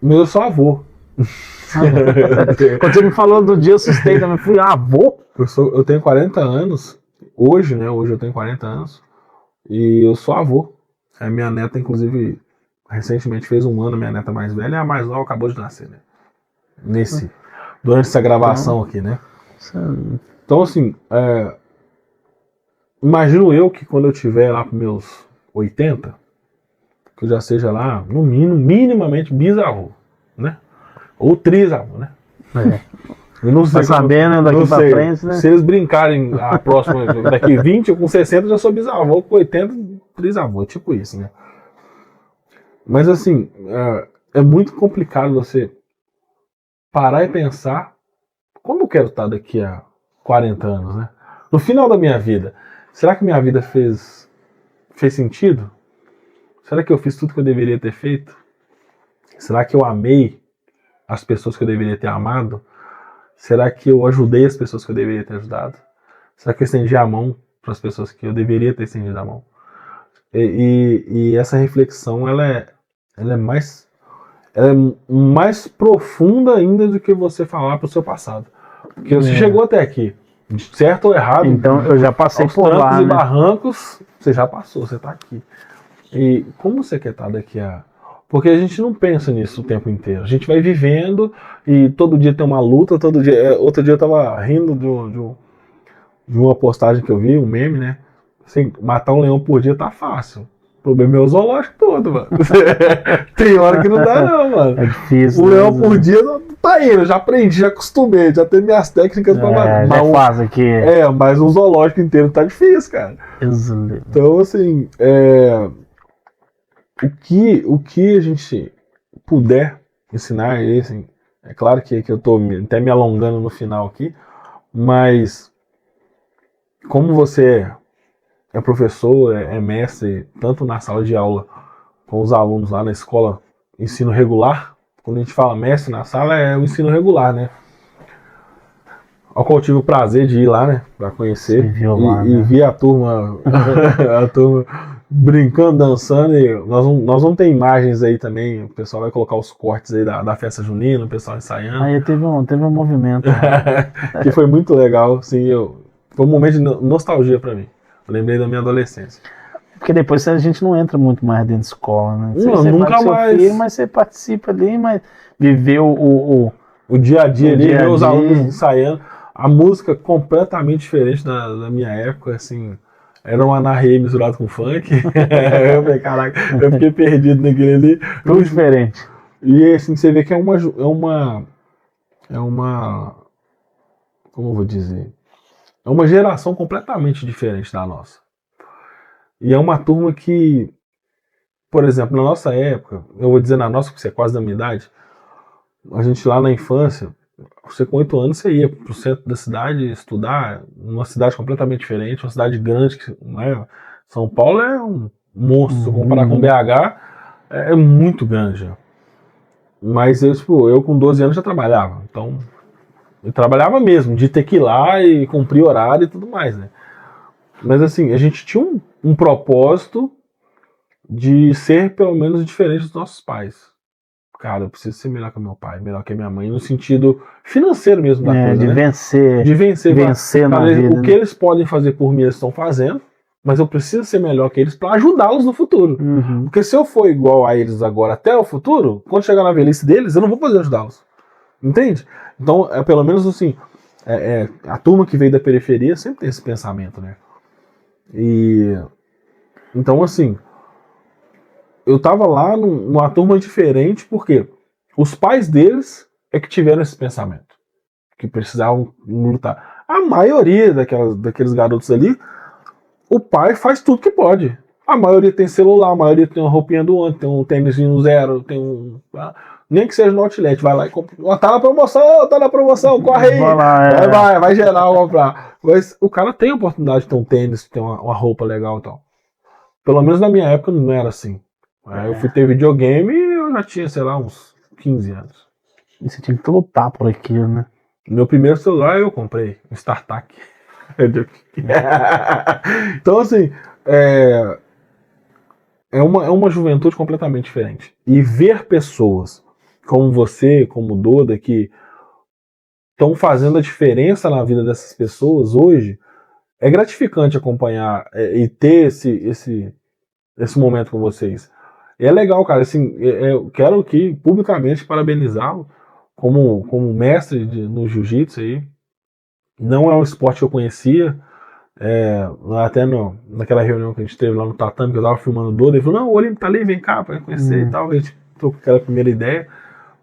Speaker 1: eu sou avô.
Speaker 2: Quando você me falou do dia, eu assustei também. Fui avô?
Speaker 1: Eu tenho 40 anos, hoje, né? Hoje eu tenho 40 anos. E eu sou avô. A minha neta, inclusive, recentemente fez 1 ano, minha neta mais velha, e a mais nova acabou de nascer, né? Durante essa gravação aqui, né? Então, assim, imagino eu que quando eu tiver lá com meus 80, que eu já seja lá, no mínimo, minimamente bisavô, né? Ou trisavô, né? Eu não sei.
Speaker 2: Tá sabendo daqui pra frente, né?
Speaker 1: Se eles brincarem a próxima, daqui 20 ou com 60, eu já sou bisavô, com 80, trisavô, tipo isso, né? Mas, assim, é muito complicado você parar e pensar como eu quero estar daqui a 40 anos, né? No final da minha vida, será que minha vida fez sentido? Será que eu fiz tudo que eu deveria ter feito? Será que eu amei as pessoas que eu deveria ter amado? Será que eu ajudei as pessoas que eu deveria ter ajudado? Será que eu estendi a mão para as pessoas que eu deveria ter estendido a mão? E essa reflexão, ela é mais ela é mais profunda ainda do que você falar pro seu passado. Porque você chegou até aqui, certo ou errado.
Speaker 2: Então eu já passei
Speaker 1: aos
Speaker 2: por
Speaker 1: trancos
Speaker 2: lá,
Speaker 1: e
Speaker 2: né?
Speaker 1: barrancos, você já passou, você tá aqui. E como você quer estar daqui a... Porque a gente não pensa nisso o tempo inteiro. A gente vai vivendo e todo dia tem uma luta, todo dia... Outro dia eu tava rindo de uma postagem que eu vi, um meme, né? Assim, matar um leão por dia tá fácil. O problema é o zoológico todo, mano. Tem hora que não dá não, mano.
Speaker 2: É difícil.
Speaker 1: O leão por dia tá indo, já aprendi, já acostumei, já tenho minhas técnicas pra matar.
Speaker 2: Já é fácil aqui.
Speaker 1: Mas um zoológico inteiro tá difícil, cara. Então, assim, o que a gente puder ensinar, assim, é claro que eu tô até me alongando no final aqui, mas como você é professor, é mestre, tanto na sala de aula com os alunos lá na escola, ensino regular, quando a gente fala mestre na sala, é o ensino regular, né? Ao qual eu tive o prazer de ir lá, né? Pra conhecer. E ver a turma, a turma brincando, dançando. E nós vamos ter imagens aí também. O pessoal vai colocar os cortes aí da festa junina, o pessoal ensaiando.
Speaker 2: Aí teve um movimento.
Speaker 1: Que foi muito legal. Assim, foi um momento de nostalgia pra mim. Eu lembrei da minha adolescência.
Speaker 2: Porque depois a gente não entra muito mais dentro de escola, né?
Speaker 1: Você nunca mais.
Speaker 2: Filho, mas você participa ali, mas viveu
Speaker 1: o dia a dia ali, ver os alunos ensaiando. A música completamente diferente da minha época, assim, era um anarrei misturado com funk. Eu falei, caraca, eu fiquei perdido naquele ali.
Speaker 2: Tudo diferente.
Speaker 1: E assim, você vê que é uma, como eu vou dizer, é uma geração completamente diferente da nossa. E é uma turma que, por exemplo, na nossa época, eu vou dizer na nossa, porque você é quase da minha idade, a gente lá na infância, você com 8 anos você ia pro centro da cidade estudar, numa cidade completamente diferente, uma cidade grande, né? São Paulo é um monstro, se comparar com BH, é muito grande. Mas eu com 12 anos já trabalhava, então eu trabalhava mesmo, de ter que ir lá e cumprir horário e tudo mais, né? Mas assim, a gente tinha um propósito de ser pelo menos diferente dos nossos pais. Cara, eu preciso ser melhor que meu pai, melhor que minha mãe, no sentido financeiro mesmo da coisa,
Speaker 2: de
Speaker 1: né?
Speaker 2: vencer.
Speaker 1: De vencer
Speaker 2: na vida.
Speaker 1: O que eles podem fazer por mim, eles estão fazendo, mas eu preciso ser melhor que eles para ajudá-los no futuro.
Speaker 2: Uhum.
Speaker 1: Porque se eu for igual a eles agora até o futuro, quando chegar na velhice deles, eu não vou poder ajudá-los. Entende? Então, pelo menos assim, a turma que veio da periferia sempre tem esse pensamento, né? Então, assim, eu tava lá numa turma diferente porque os pais deles é que tiveram esse pensamento, que precisavam lutar. A maioria daqueles garotos ali, o pai faz tudo que pode. A maioria tem celular, a maioria tem uma roupinha do ano, tem um tênisinho zero, tem nem que seja no outlet, vai lá e compra. Tá na promoção, corre aí. Vai geral comprar. Mas o cara tem a oportunidade de ter um tênis, ter uma roupa legal e tal. Pelo menos na minha época não era assim. Aí eu fui ter videogame e eu já tinha, sei lá, uns 15 anos.
Speaker 2: E você tinha que lutar por aquilo, né?
Speaker 1: Meu primeiro celular eu comprei, um StarTAC. Então, assim, é uma juventude completamente diferente. E ver pessoas como você, como o Doda, que estão fazendo a diferença na vida dessas pessoas hoje, é gratificante acompanhar e ter esse momento com vocês. E é legal, cara, assim, eu quero aqui publicamente parabenizá-lo como mestre no jiu-jitsu aí. Não é um esporte que eu conhecia, até naquela reunião que a gente teve lá no tatame, que eu tava filmando o Dodo, ele falou, não, o Olímpio tá ali, vem cá pra conhecer e tal, a gente trocou aquela primeira ideia.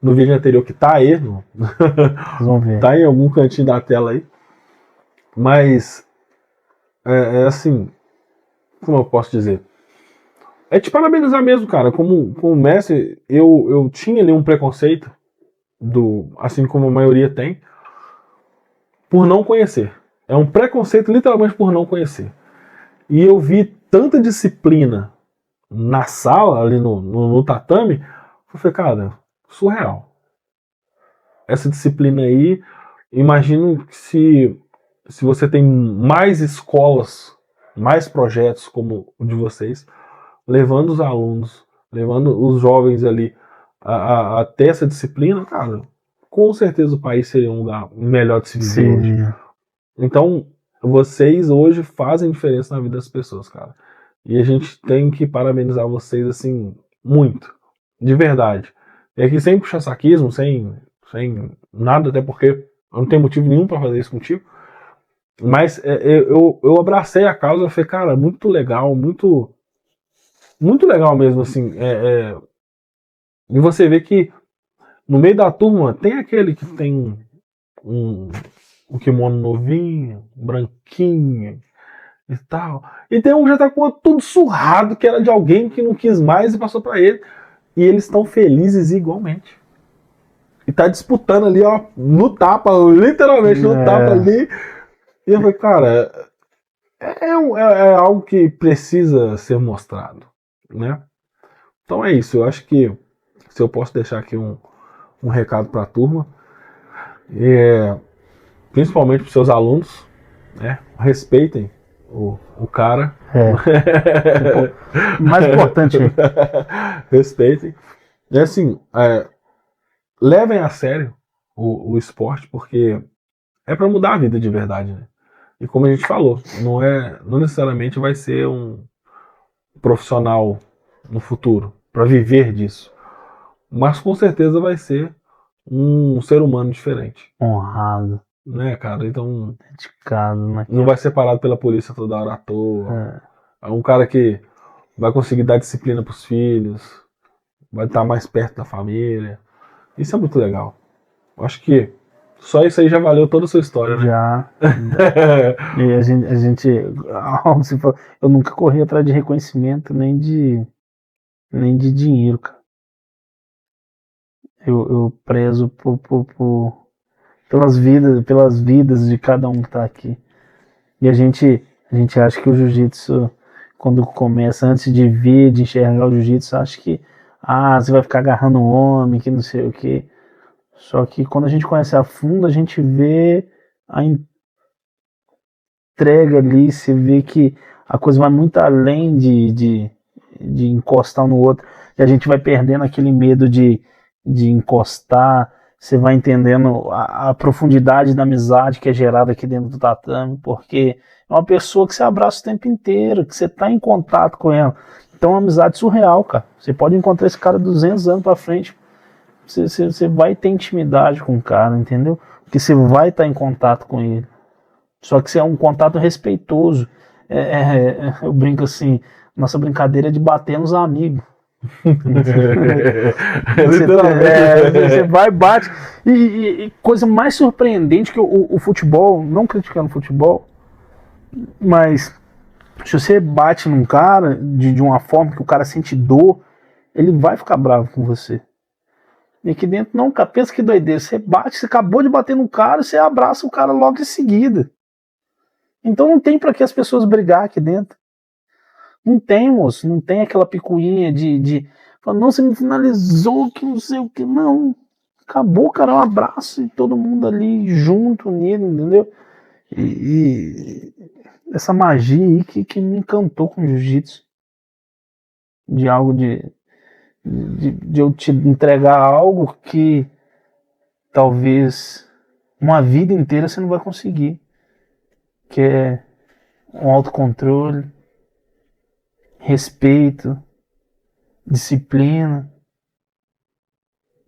Speaker 1: No vídeo anterior que tá aí,
Speaker 2: vamos ver.
Speaker 1: Tá em algum cantinho da tela aí, mas assim, como eu posso dizer? É te parabenizar mesmo, cara. Como mestre, eu tinha ali um preconceito, assim como a maioria tem, por não conhecer. É um preconceito literalmente por não conhecer. E eu vi tanta disciplina na sala, ali no tatame, eu falei, cara, surreal. Essa disciplina aí, imagino que se você tem mais escolas, mais projetos como o de vocês, levando os alunos, levando os jovens ali a ter essa disciplina, cara, com certeza o país seria um lugar melhor de se viver hoje. Então, vocês hoje fazem diferença na vida das pessoas, cara. E a gente tem que parabenizar vocês, assim, muito. De verdade. E aqui sem puxar saquismo, sem nada, até porque eu não tenho motivo nenhum pra fazer isso contigo. Mas eu abracei a causa e falei, cara, muito legal, muito legal mesmo, assim. E você vê que no meio da turma tem aquele que tem um kimono novinho, branquinho e tal. E tem um que já tá com tudo surrado, que era de alguém que não quis mais e passou pra ele. E eles estão felizes igualmente. E tá disputando ali, ó, no tapa, literalmente no tapa ali. E eu falei, cara, é algo que precisa ser mostrado, né? Então é isso, eu acho que se eu posso deixar aqui um recado pra turma, principalmente pros seus alunos, né? Respeitem o cara.
Speaker 2: Mais importante.
Speaker 1: Respeitem. E assim, levem a sério o esporte, porque é pra mudar a vida de verdade, né? E como a gente falou, não necessariamente vai ser um profissional no futuro pra viver disso, mas com certeza vai ser um ser humano diferente.
Speaker 2: Honrado.
Speaker 1: Né, cara? Então,
Speaker 2: dedicado, né?
Speaker 1: Não vai ser parado pela polícia toda hora à toa. É um cara que vai conseguir dar disciplina pros filhos, vai estar mais perto da família. Isso é muito legal. Eu acho que só isso aí já valeu toda a sua história, né?
Speaker 2: Já. E a gente eu nunca corri atrás de reconhecimento nem de dinheiro, cara. Eu prezo pelas vidas de cada um que tá aqui. E a gente acha que o jiu-jitsu, quando começa, antes de ver, de enxergar o jiu-jitsu, acha que você vai ficar agarrando um homem, que não sei o que. Só que quando a gente conhece a fundo, a gente vê a entrega ali, você vê que a coisa vai muito além de encostar um no outro. E a gente vai perdendo aquele medo de encostar, você vai entendendo a profundidade da amizade que é gerada aqui dentro do tatame, porque é uma pessoa que você abraça o tempo inteiro, que você está em contato com ela. Então é uma amizade surreal, cara. Você pode encontrar esse cara 200 anos pra frente, você vai ter intimidade com o cara, entendeu? Porque você vai estar em contato com ele. Só que é um contato respeitoso. Eu brinco assim, nossa brincadeira é de bater nos amigos. Você vai, bate. E coisa mais surpreendente que o futebol, não criticando o futebol, mas se você bate num cara de uma forma que o cara sente dor, ele vai ficar bravo com você. E aqui dentro não, cara, pensa que doideira. Você bate, você acabou de bater no cara, você abraça o cara logo em seguida. Então não tem pra que as pessoas brigar aqui dentro. Não tem, moço, não tem aquela picuinha de falar, não, você me finalizou, que não sei o que, não. Acabou, cara, um abraço e todo mundo ali junto, unido, entendeu? E essa magia aí que me encantou com o jiu-jitsu. De algo de eu te entregar algo que talvez uma vida inteira você não vai conseguir. Que é um autocontrole, respeito, disciplina,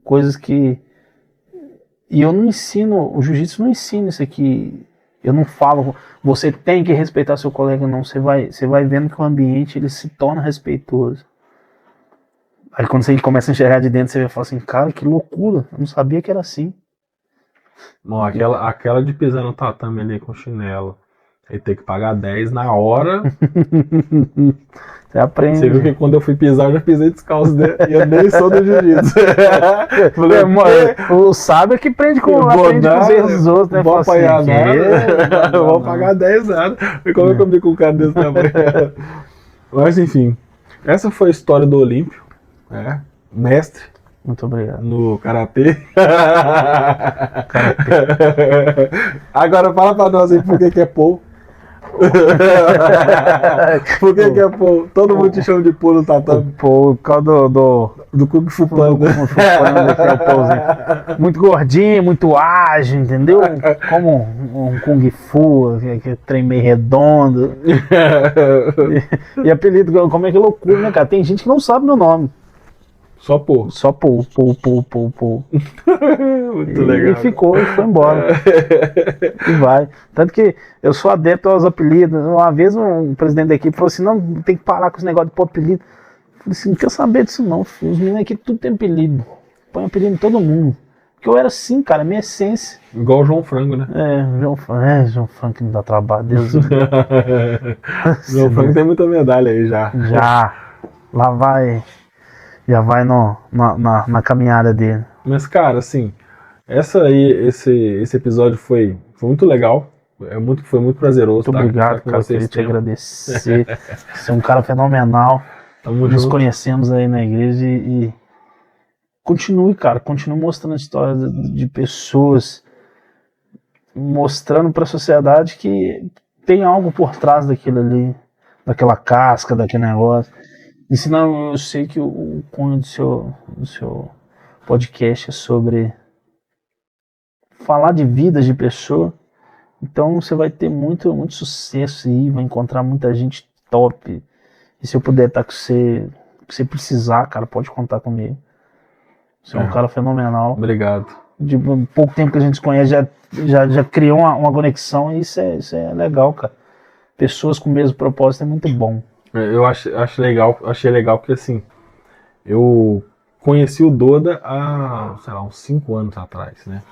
Speaker 2: coisas que... E eu não ensino, o jiu-jitsu não ensina isso aqui. Eu não falo, você tem que respeitar seu colega, não. Você vai vendo que o ambiente ele se torna respeitoso. Aí quando você começa a enxergar de dentro, você vai falar assim, cara, que loucura, eu não sabia que era assim.
Speaker 1: Bom, aquela de pisar no tatame ali com chinelo, aí ter que pagar 10 na hora.
Speaker 2: Você aprende.
Speaker 1: Você viu que quando eu fui pisar, eu já pisei descalço, né? E eu nem sou do jiu-jitsu.
Speaker 2: O sábio é que aprende com os erros dos outros, né?
Speaker 1: Não vou apanhar nada, vou pagar 10 nada. E como é que eu vi com um cara desse tamanho? Mas enfim, essa foi a história do Olímpio, né? Mestre.
Speaker 2: Muito obrigado.
Speaker 1: No karatê. Agora fala pra nós aí por que é Paul. Por que é Paul? Todo mundo te chama de Paul no tatame.
Speaker 2: Por causa do
Speaker 1: Kung Fu Panda.
Speaker 2: que é o Paulzinho. Muito gordinho, muito ágil, entendeu? Como um Kung Fu, que trem meio redondo. E apelido, como é que é loucura, né, cara? Tem gente que não sabe meu nome.
Speaker 1: Só Paul.
Speaker 2: Só Paul.
Speaker 1: Muito legal.
Speaker 2: E ficou, e foi embora. E vai. Tanto que eu sou adepto aos apelidos. Uma vez um presidente da equipe falou assim, não, tem que parar com esse negócio de pôr apelido. Eu falei assim, não quero saber disso não, filho. Os meninos aqui tudo tem apelido. Põe apelido em todo mundo. Porque eu era assim, cara, minha essência.
Speaker 1: Igual o João Frango, né?
Speaker 2: João Frango que não dá trabalho, Deus.
Speaker 1: João Frango tem muita medalha aí já.
Speaker 2: Já. Lá vai. Já vai na caminhada dele.
Speaker 1: Mas, cara, assim, esse episódio foi muito legal. Foi muito prazeroso.
Speaker 2: Muito obrigado, cara. Queria te agradecer. Você é um cara fenomenal.
Speaker 1: Tamo
Speaker 2: Nos
Speaker 1: junto.
Speaker 2: conhecemos aí na igreja e continue, cara. Continue mostrando a história de pessoas, mostrando para a sociedade que tem algo por trás daquilo ali, daquela casca, daquele negócio. E senão eu sei que o cunho do seu podcast é sobre falar de vidas de pessoa. Então você vai ter muito sucesso aí, vai encontrar muita gente top. E se eu puder estar com você, que você precisar, cara, pode contar comigo. Você é um cara fenomenal.
Speaker 1: Obrigado.
Speaker 2: De pouco tempo que a gente se conhece, já criou uma conexão e isso é legal, cara. Pessoas com o mesmo propósito é muito bom.
Speaker 1: Eu achei legal porque assim, eu conheci o Doda há, sei lá, uns 5 anos atrás, né?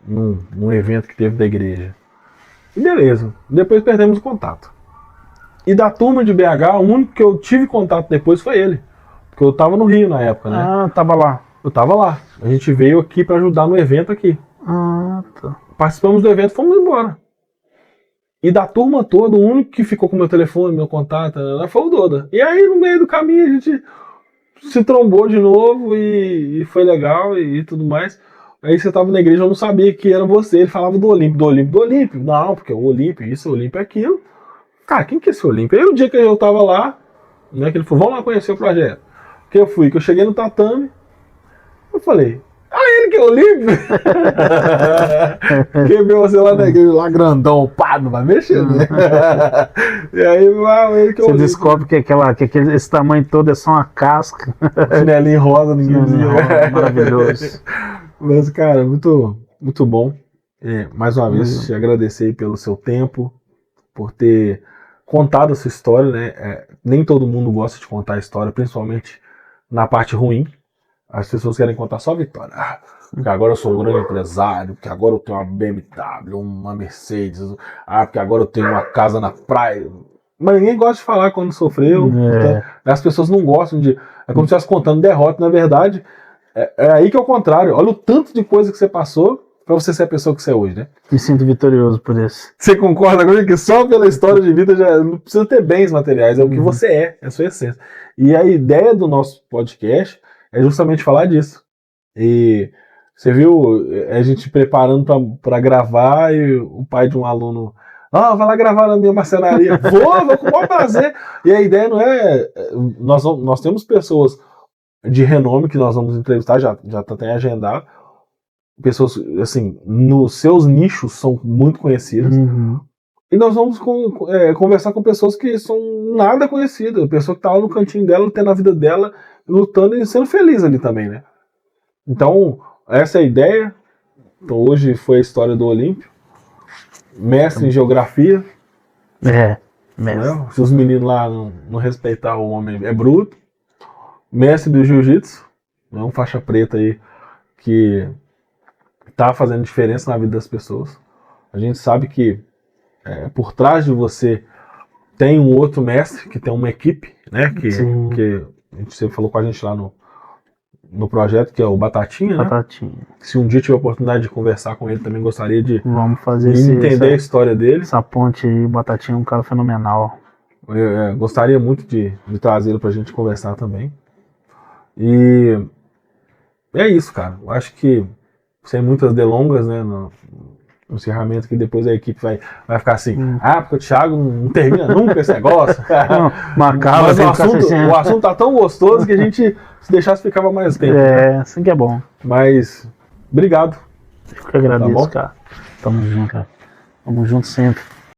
Speaker 1: Num evento que teve da igreja. E beleza, depois perdemos o contato. E da turma de BH, o único que eu tive contato depois foi ele. Porque eu tava no Rio na época, né?
Speaker 2: Ah, tava lá.
Speaker 1: Eu tava lá. A gente veio aqui pra ajudar no evento aqui.
Speaker 2: Ah, tá.
Speaker 1: Participamos do evento e fomos embora. E da turma toda, o único que ficou com meu telefone, meu contato, foi o Doda. E aí, no meio do caminho, a gente se trombou de novo e foi legal e tudo mais. Aí você tava na igreja, eu não sabia que era você. Ele falava do Olímpio. Não, porque o Olímpio, isso, o Olímpio é aquilo. Cara, quem que é esse Olímpio? Aí o dia que eu tava lá, né, que ele falou, vamos lá conhecer o projeto. Que eu fui, que eu cheguei no tatame, eu falei, ele que é o Olímpio? Quem vê você lá na igreja, lá grandão, pá, não vai mexer, né? E aí, ele que é o Olímpio.
Speaker 2: Você descobre que esse tamanho todo é só uma casca.
Speaker 1: Chinelinho rosa, ninguém viu.
Speaker 2: Maravilhoso.
Speaker 1: Mas, cara, muito bom. Mais uma vez, te agradecer pelo seu tempo, por ter contado a sua história, né? Nem todo mundo gosta de contar a história, principalmente na parte ruim. As pessoas querem contar só a vitória. Porque agora eu sou um grande empresário, porque agora eu tenho uma BMW, uma Mercedes, porque agora eu tenho uma casa na praia. Mas ninguém gosta de falar quando sofreu. Então, as pessoas não gostam de... É como se estivesse contando derrota, na verdade. É aí que é o contrário. Olha o tanto de coisa que você passou pra você ser a pessoa que você é hoje, né?
Speaker 2: Me sinto vitorioso por isso.
Speaker 1: Você concorda comigo que só pela história de vida já não precisa ter bens materiais, é o que você é a sua essência. E a ideia do nosso podcast é justamente falar disso. E você viu a gente preparando para gravar e o pai de um aluno, vai lá gravar na minha marcenaria. Vou com o maior prazer. E a ideia não é... Nós temos pessoas de renome que nós vamos entrevistar, já tem agendado. Pessoas, assim, nos seus nichos são muito conhecidas. E nós vamos conversar com pessoas que são nada conhecidas. Pessoa que tá lá no cantinho dela, tendo a vida dela, lutando e sendo feliz ali também, né? Então, essa é a ideia. Então, hoje foi a história do Olímpio. Mestre em geografia.
Speaker 2: Mestre.
Speaker 1: Né? Se os meninos lá não respeitar o homem, é bruto. Mestre do jiu-jitsu. Um faixa preta aí que tá fazendo diferença na vida das pessoas. A gente sabe que por trás de você tem um outro mestre, que tem uma equipe, né? Que você falou com a gente lá no projeto, que é o Batatinha,
Speaker 2: Batatinha.
Speaker 1: Né? Se um dia tiver a oportunidade de conversar com ele, também gostaria de
Speaker 2: entender
Speaker 1: a história dele.
Speaker 2: Essa ponte aí, o Batatinha é um cara fenomenal.
Speaker 1: Eu gostaria muito de trazê-lo pra gente conversar também. E é isso, cara. Eu acho que sem muitas delongas, né? um encerramento que depois a equipe vai ficar assim, porque o Thiago não termina nunca esse negócio.
Speaker 2: Não, Macaba,
Speaker 1: mas
Speaker 2: assim,
Speaker 1: o assunto tá tão gostoso que a gente, se deixasse, ficava mais tempo.
Speaker 2: É, assim que é bom.
Speaker 1: Mas, obrigado.
Speaker 2: Eu que agradeço,
Speaker 1: Tá bom?
Speaker 2: cara. Tamo junto, cara. Tamo junto sempre.